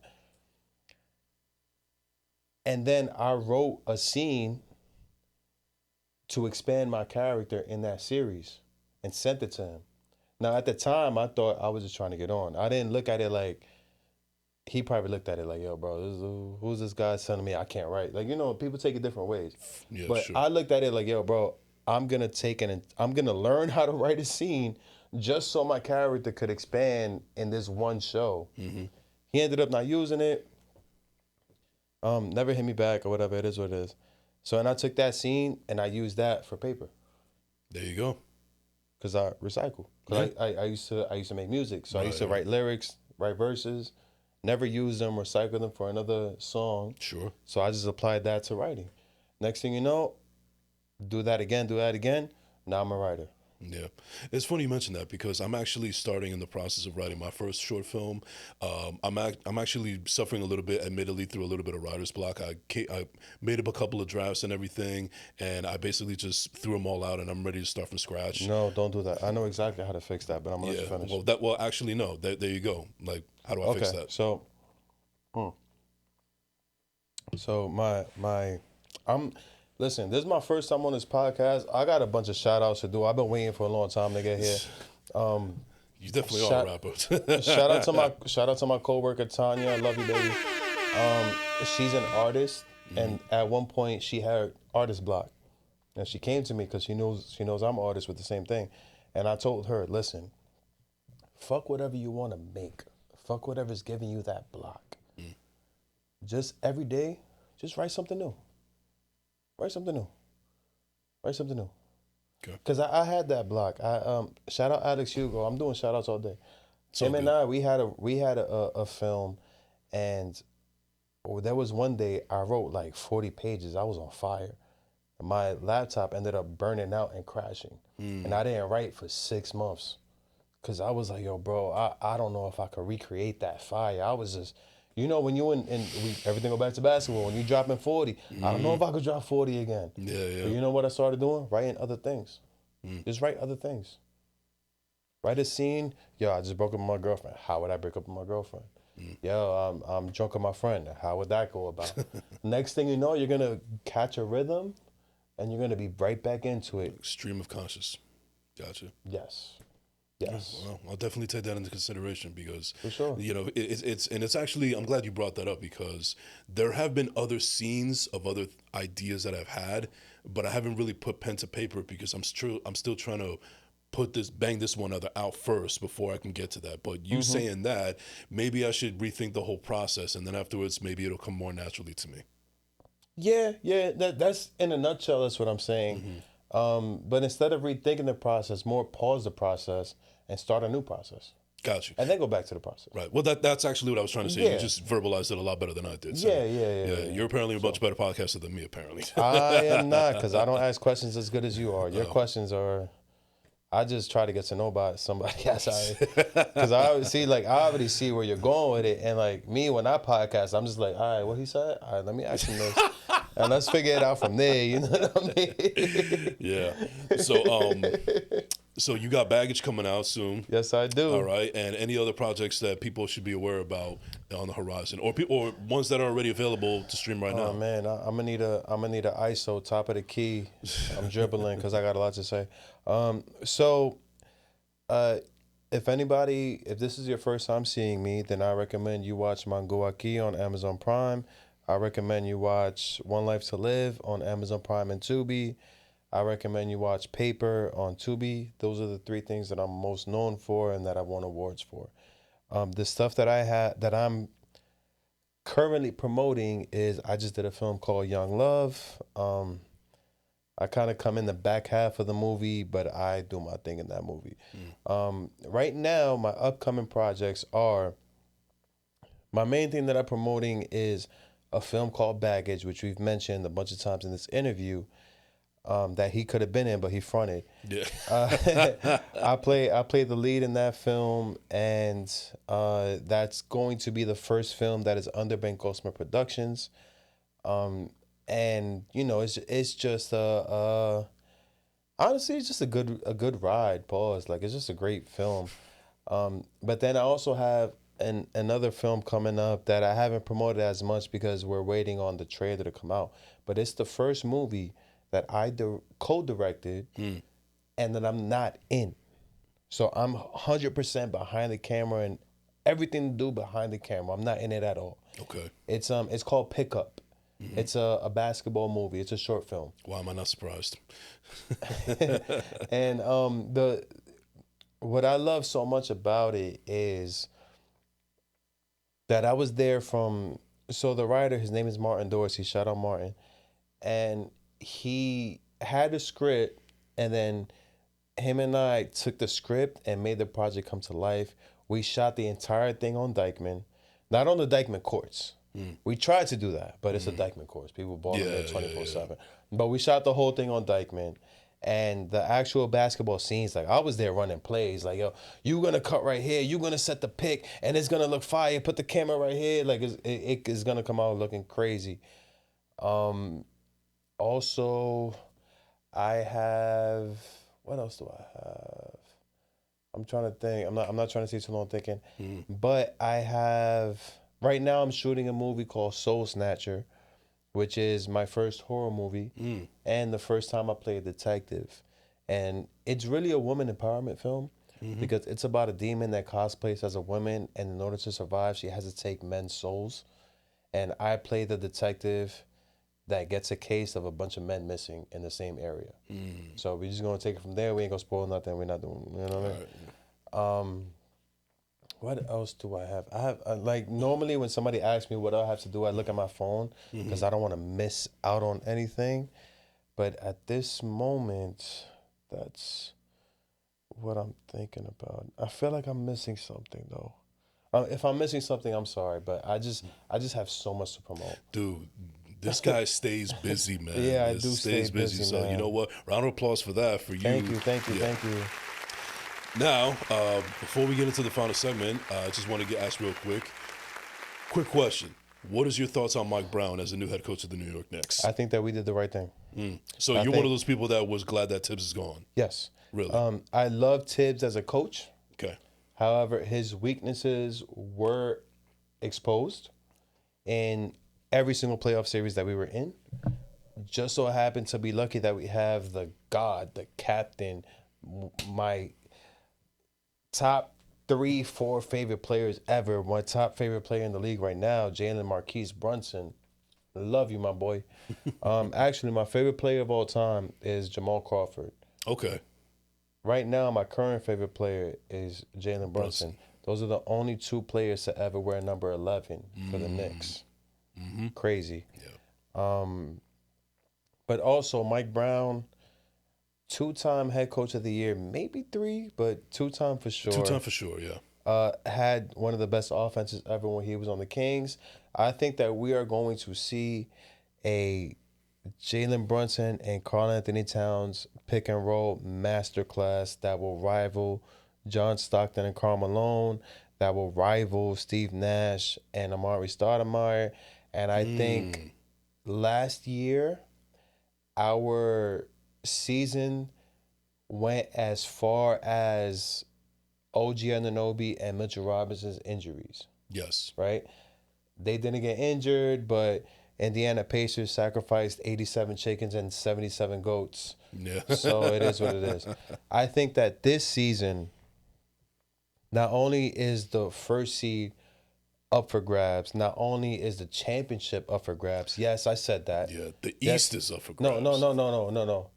And then I wrote a scene to expand my character in that series and sent it to him. Now, at the time, I thought I was just trying to get on. I didn't look at it like, he probably looked at it like, yo, bro, who's this guy telling me I can't write? Like, people take it different ways. Yeah, but sure. I looked at it like, yo, bro, I'm going to learn how to write a scene just so my character could expand in this one show. He ended up not using it. Never hit me back or whatever. It is what it is. So, and I took that scene and I used that for paper. There you go. Because I recycle. Because I used to make music. So I used to write lyrics, write verses, never use them, recycle them for another song. Sure. So I just applied that to writing. Next thing you know, do that again. Now I'm a writer. Yeah, it's funny you mention that because I'm actually starting in the process of writing my first short film. I'm actually suffering a little bit, admittedly, through a little bit of writer's block. I made up a couple of drafts and everything, and I basically just threw them all out, and I'm ready to start from scratch. No, don't do that. I know exactly how to fix that, but I'm gonna let you finish. Well, actually, no. There you go. Like, how do I fix that? So listen, this is my first time on this podcast. I got a bunch of shout outs to do. I've been waiting for a long time to get here. You definitely are a rapper. shout out to my coworker Tanya. I love you, baby. She's an artist, and at one point she had artist block, and she came to me because she knows I'm an artist with the same thing, and I told her, listen, fuck whatever you want to make, fuck whatever's giving you that block. Just every day, just write something new. Write something new. Okay. Because I had that block. Shout out Alex Hugo. I'm doing shout outs all day. Him and I, we had a film, and there was one day I wrote like 40 pages. I was on fire. My laptop ended up burning out and crashing. And I didn't write for 6 months. Because I was like, yo, bro, I don't know if I could recreate that fire. I was just, when you everything go back to basketball, when you dropping 40, I don't know if I could drop 40 again. Yeah. But you know what I started doing? Writing other things. Just write other things. Write a scene. Yo, I just broke up with my girlfriend. How would I break up with my girlfriend? Yo, I'm drunk with my friend. How would that go about? Next thing you know, you're going to catch a rhythm and you're going to be right back into it. Stream of conscious. Gotcha. Yes. Well, I'll definitely take that into consideration because, for sure, it's actually, I'm glad you brought that up because there have been other scenes of other ideas that I've had, but I haven't really put pen to paper because I'm still trying to bang this one other out first before I can get to that. But you saying that, maybe I should rethink the whole process, and then afterwards, maybe it'll come more naturally to me. Yeah, that's in a nutshell. That's what I'm saying. But instead of rethinking the process, more pause the process and start a new process. Got you. And then go back to the process. Right. Well, that's actually what I was trying to say. Yeah. You just verbalized it a lot better than I did. So, yeah. You're apparently a much better podcaster than me, apparently. I am not, because I don't ask questions as good as you are. Your questions are... I just try to get to know about somebody else. Because I already see where you're going with it. And like me, when I podcast, I'm just like, all right, what he said? All right, let me ask him this. And let's figure it out from there. You know what I mean? Yeah. So you got Baggage coming out soon. Yes, I do. All right. And any other projects that people should be aware about on the horizon, or ones that are already available to stream right now? Oh man, I'm gonna need a ISO top of the key. I'm dribbling because I got a lot to say. If this is your first time seeing me, then I recommend you watch Manguaki on Amazon Prime. I recommend you watch One Life to Live on Amazon Prime and Tubi. I recommend you watch Paper on Tubi. Those are the 3 things that I'm most known for and that I won awards for. The stuff that I'm currently promoting is I just did a film called Young Love. I kind of come in the back half of the movie, but I do my thing in that movie. Right now, my upcoming projects are, my main thing that I'm promoting is a film called Baggage, which we've mentioned a bunch of times in this interview, that he could have been in, but he fronted. Yeah. I play the lead in that film, and that's going to be the first film that is under Bencosme Productions. And you know, it's just honestly, it's just a good ride. Pause. Like, it's just a great film. But then I also have another film coming up that I haven't promoted as much because we're waiting on the trailer to come out. But it's the first movie that I co-directed and that I'm not in. So I'm 100% behind the camera and everything to do behind the camera. I'm not in it at all. Okay. It's called Pickup. It's a basketball movie. It's a short film. Why am I not surprised? And what I love so much about it is that I was there from, so the writer, his name is Martin Dorsey, shout out Martin, and he had a script, and then him and I took the script and made the project come to life. We shot the entire thing on Dykeman, not on the Dykeman courts. We tried to do that, but it's a Dykeman course. People balling there 24/7. But we shot the whole thing on Dykeman. And the actual basketball scenes, like, I was there running plays. Like, yo, you gonna cut right here, you gonna set the pick, and it's gonna look fire. Put the camera right here. Like, it is gonna come out looking crazy. Also, I have, what else do I have? I'm trying to think. I'm not trying to take too long thinking. But I have, right now I'm shooting a movie called Soul Snatcher, which is my first horror movie and the first time I played a detective. And it's really a woman empowerment film because it's about a demon that cosplays as a woman, and in order to survive, she has to take men's souls. And I play the detective that gets a case of a bunch of men missing in the same area. So we're just gonna take it from there. We ain't gonna spoil nothing. We're not doing, you know what I mean? What else do I have? I have, like, normally when somebody asks me what I have to do, I look at my phone because I don't want to miss out on anything. But at this moment, that's what I'm thinking about. I feel like I'm missing something though. If I'm missing something, I'm sorry, but I just have so much to promote. Dude, this guy stays busy, man. Yeah, I do stay busy, So man. you know what? Round of applause for that, for you. Thank you. Yeah. Now, before we get into the final segment, I just want to ask real quick question. What is your thoughts on Mike Brown as the new head coach of the New York Knicks? I think that we did the right thing. So you're one of those people that was glad that Tibbs is gone? Yes. Really? I love Tibbs as a coach. Okay. However, his weaknesses were exposed in every single playoff series that we were in. Just so happened to be lucky that we have the God, the captain, my top 3, 4 favorite players ever. My top favorite player in the league right now, Jalen Marquise Brunson. Love you, my boy. Actually, my favorite player of all time is Jamal Crawford. Okay. Right now, my current favorite player is Jalen Brunson. Those are the only 2 players to ever wear number 11 for the Knicks. Crazy. Yeah. But also, Mike Brown, 2-time head coach of the year, maybe 3, but 2-time for sure. 2-time for sure, yeah. Had one of the best offenses ever when he was on the Kings. I think that we are going to see a Jalen Brunson and Karl Anthony Towns pick and roll masterclass that will rival John Stockton and Karl Malone, that will rival Steve Nash and Amari Stoudemire. And I think last year, our season went as far as OG Anunoby and Mitchell Robinson's injuries. Yes. Right? They didn't get injured, but Indiana Pacers sacrificed 87 chickens and 77 goats. Yeah. So it is what it is. I think that this season, not only is the first seed up for grabs, not only is the championship up for grabs. Yes, I said that. Yeah, the East is up for grabs. No.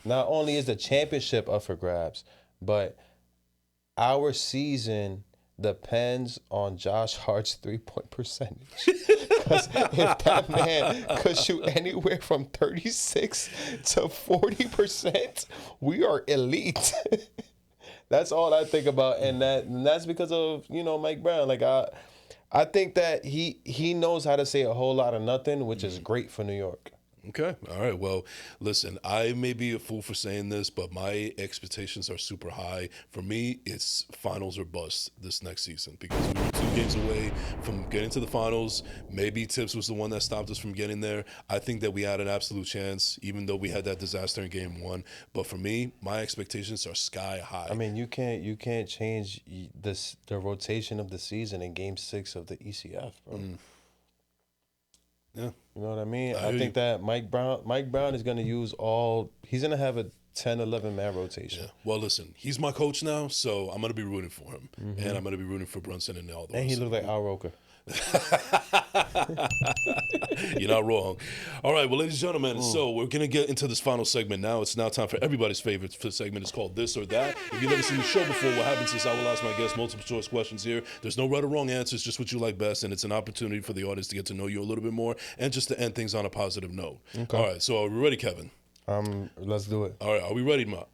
Not only is the championship up for grabs, but our season depends on Josh Hart's 3-point percentage. Because if that man could shoot anywhere from 36 to 40%, we are elite. That's all I think about, and that's because of Mike Brown. Like I think that he knows how to say a whole lot of nothing, which is great for New York. Okay. All right. Well, listen, I may be a fool for saying this, but my expectations are super high. For me, it's finals or bust this next season because we were 2 games away from getting to the finals. Maybe Tibbs was the one that stopped us from getting there. I think that we had an absolute chance, even though we had that disaster in game 1. But for me, my expectations are sky high. I mean, you can't change the rotation of the season in Game 6 of the ECF, bro. Yeah. You know what I mean? I think that Mike Brown is going to use he's going to have a 10, 11 man rotation. Yeah. Well, listen, he's my coach now, so I'm going to be rooting for him. And I'm going to be rooting for Brunson and all those. And he looks like Al Roker. You're not wrong. All right, well, ladies and gentlemen, so we're going to get into this final segment now. It's now time for everybody's favorite segment. It's called This or That. If you've never seen the show before, what happens is I will ask my guests multiple choice questions here. There's no right or wrong answers, just what you like best, and it's an opportunity for the audience to get to know you a little bit more and just to end things on a positive note. Okay. All right, so are we ready, Kevin? Let's do it. All right, are we ready, Marv?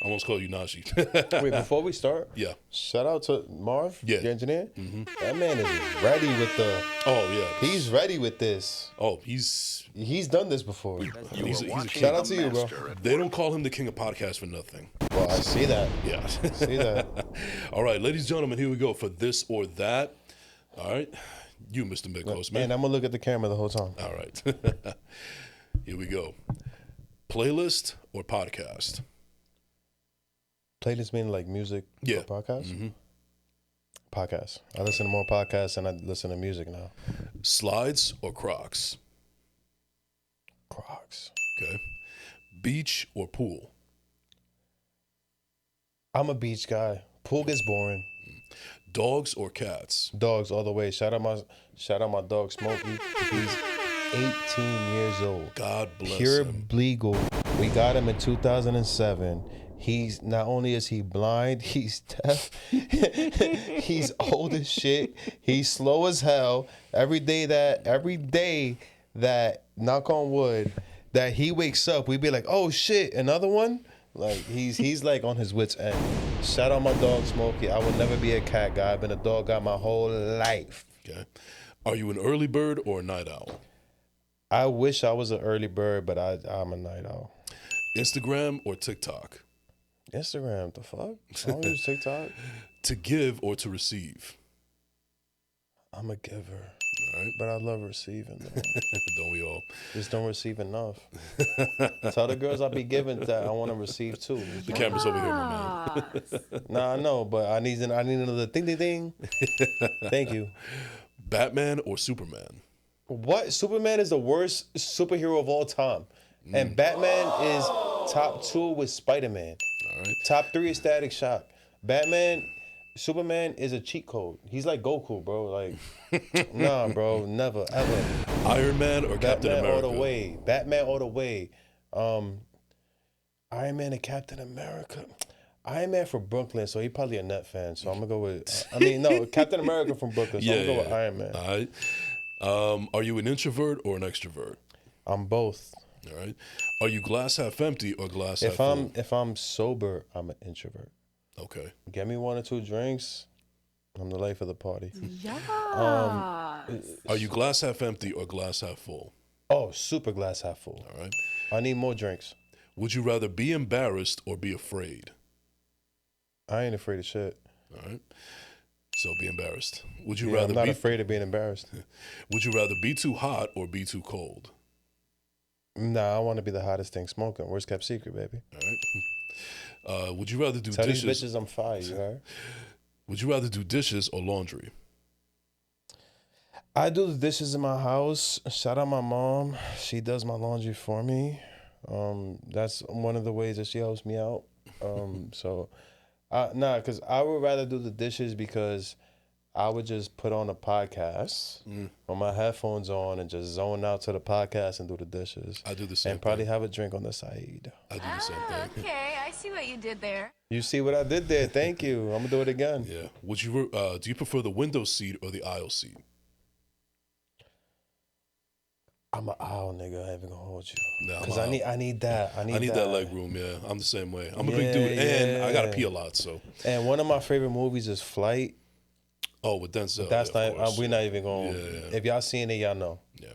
I almost called you Najee. Wait, before we start, shout out to Marv, the engineer. That man is ready with the. Oh yeah, he's ready with this. Oh, he's done this before. He's a shout out to you, bro. They don't call him the king of podcasts for nothing. Well, I see that. Yeah, see that. All right, ladies and gentlemen, here we go for This or That. All right, you, Mr. Bencosme. Man, I'm gonna look at the camera the whole time. All right, here we go. Playlist or podcast? Playlist meaning like music or podcast? Podcast. I listen to more podcasts than I listen to music now. Slides or Crocs? Crocs. Okay. Beach or pool? I'm a beach guy. Pool gets boring. Dogs or cats? Dogs all the way. Shout out my dog Smokey. He's 18 years old. God bless Pure him. legal. We got him in 2007. He's not only is he blind, he's deaf. He's old as shit. He's slow as hell. Every day that knock on wood that he wakes up, we be like, oh shit, another one. Like he's like on his wits end. Shout out my dog Smokey. I will never be a cat guy. I've been a dog guy my whole life. Okay. Are you an early bird or a night owl? I wish I was an early bird, but I'm a night owl. Instagram or TikTok? Instagram, the fuck? I don't use TikTok. To give or to receive? I'm a giver. All right. But I love receiving, though. Don't we all? Just don't receive enough. Tell the girls I be giving that I want to receive too. The camera's over here, my man. Nah, I know, but I need another ding ding ding. Thank you. Batman or Superman? What? Superman is the worst superhero of all time. And Batman is top 2 with Spider-Man. All right. Top 3 is Static Shock. Superman is a cheat code. He's like Goku, bro. Like, nah, bro, never, ever. Iron Man or Captain America? All the way. Batman all the way. Iron Man and Captain America. Iron Man from Brooklyn, so he probably a Net fan. So I'm gonna go with. Captain America from Brooklyn. So I'm gonna go with Iron Man. All right. Are you an introvert or an extrovert? I'm both. All right. Are you glass half empty or glass half full? If I'm sober, I'm an introvert. Okay. Get me 1 or 2 drinks, I'm the life of the party. Yeah. Are you glass half empty or glass half full? Oh, super glass half full. All right. I need more drinks. Would you rather be embarrassed or be afraid? I ain't afraid of shit. All right. So be embarrassed. Would you Yeah, rather I'm not be afraid of being embarrassed. Would you rather be too hot or be too cold? Nah, I want to be the hottest thing smoking. Worst kept secret, baby. All right. Would you rather do Tell dishes? these bitches I'm fire, you heard? Would you rather do dishes or laundry? I do the dishes in my house. Shout out my mom. She does my laundry for me. That's one of the ways that she helps me out. Because I would rather do the dishes because I would just put on a podcast with my headphones on and just zone out to the podcast and do the dishes. I do the same and probably thing. have a drink on the side. I do the same thing. Okay, I see what you did there. You see what I did there? Thank you. I'm gonna do it again. Yeah. Do you prefer the window seat or the aisle seat? I'm an aisle nigga. I ain't even gonna hold you. Nah, Because I'm I need that. I need that leg room. Yeah, I'm the same way. I'm a big dude, and I gotta pee a lot. So. And one of my favorite movies is Flight. Oh, with Denzel. That's yeah, of not. course. We're not even going. Yeah. If y'all seen it, y'all know. Yeah.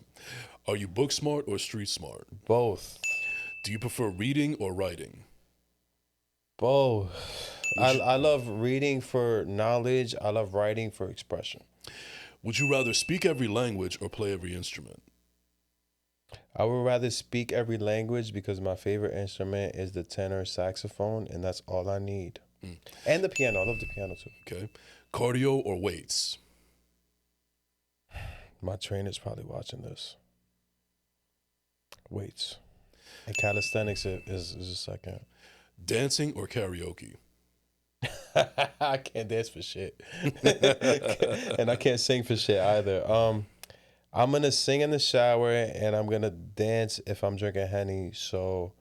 Are you book smart or street smart? Both. Do you prefer reading or writing? Both. I love reading for knowledge. I love writing for expression. Would you rather speak every language or play every instrument? I would rather speak every language because my favorite instrument is the tenor saxophone, and that's all I need. And the piano. I love the piano too. Okay. Cardio or weights? My trainer's probably watching this. Weights. And calisthenics is a second. Dancing or karaoke? I can't dance for shit. And I can't sing for shit either. I'm going to sing in the shower and I'm going to dance if I'm drinking Henny. So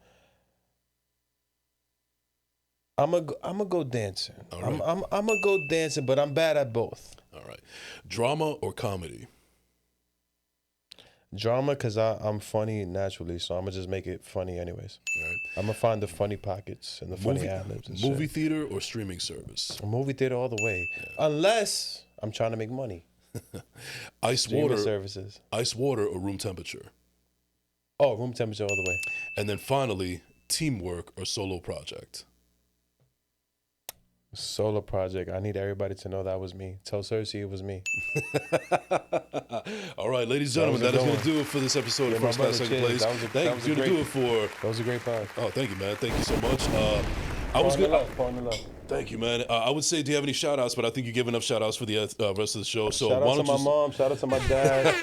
I'm going to go dancing. All right. I'm going to go dancing, but I'm bad at both. All right. Drama or comedy? Drama, because I'm funny naturally, so I'm going to just make it funny anyways. All right. I'm going to find the funny pockets and the funny ad-libs and Movie shit. theater or streaming service? A movie theater all the way. Yeah. Unless I'm trying to make money. Ice Streaming water services. Ice water or room temperature? Oh, room temperature all the way. And then finally, teamwork or solo project? Solo project. I need everybody to know that was me. Tell Cersei it was me. All right, ladies and gentlemen, that is going to do it for this episode of First Class Second Place. Thank you. That was a great pod. Oh, thank you, man. Thank you so much. Thank you, man. I would say, do you have any shout outs? But I think you give enough shout outs for the rest of the show. So shout out to my mom. Shout out to my dad.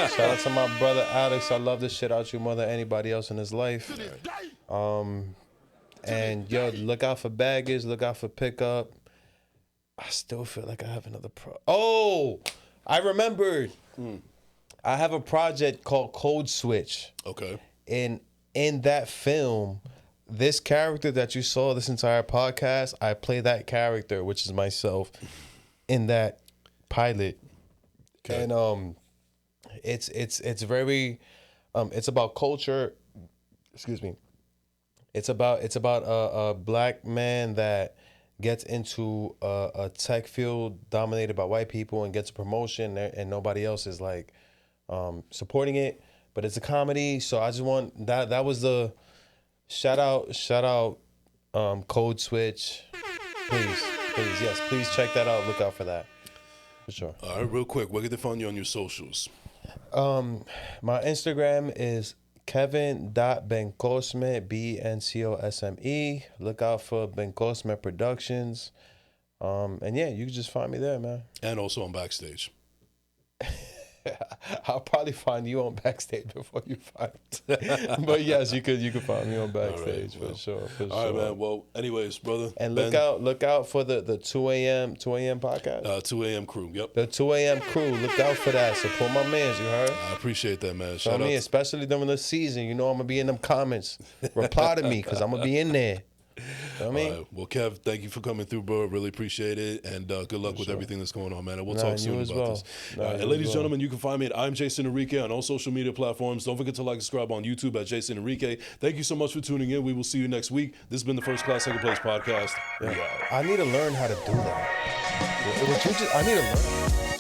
Shout out to my brother Alex. I love the shit out you more than anybody else in his life. And yo, look out for baggage. Look out for pickup. I still feel like I have another Oh, I remembered. I have a project called Code Switch. Okay. In that film, this character that you saw this entire podcast, I play that character, which is myself, in that pilot. Okay. And it's very it's about culture. Excuse me. It's about a black man that gets into a tech field dominated by white people and gets a promotion and nobody else is like supporting it. But it's a comedy, so I just want that was the shout out Code Switch. Please check that out. Look out for that. For sure. All right, real quick, where can they find you on your socials? My Instagram is Kevin.Bencosme, Bencosme. Look out for Bencosme Productions. And yeah, you can just find me there, man. And also on Backstage. I'll probably find you on Backstage before you find me. But yes, you could find me on Backstage for sure. All right, man. Well, anyways, brother. And look out for the 2 a.m. podcast. 2 a.m. crew. Yep. The 2 a.m. crew. Look out for that. Support my mans, you heard? I appreciate that, man. Shout out. Especially during the season. You know I'm gonna be in them comments. Reply to me because I'm gonna be in there. You know what I mean? Well, Kev, thank you for coming through, bro. Really appreciate it. And good luck with everything that's going on, man. And we'll talk soon about this. And ladies and gentlemen, you can find me at I'm Jason Enrique on all social media platforms. Don't forget to like and subscribe on YouTube at Jason Enrique. Thank you so much for tuning in. We will see you next week. This has been the First Class Second Place podcast. I need to learn how to do that. I need to learn.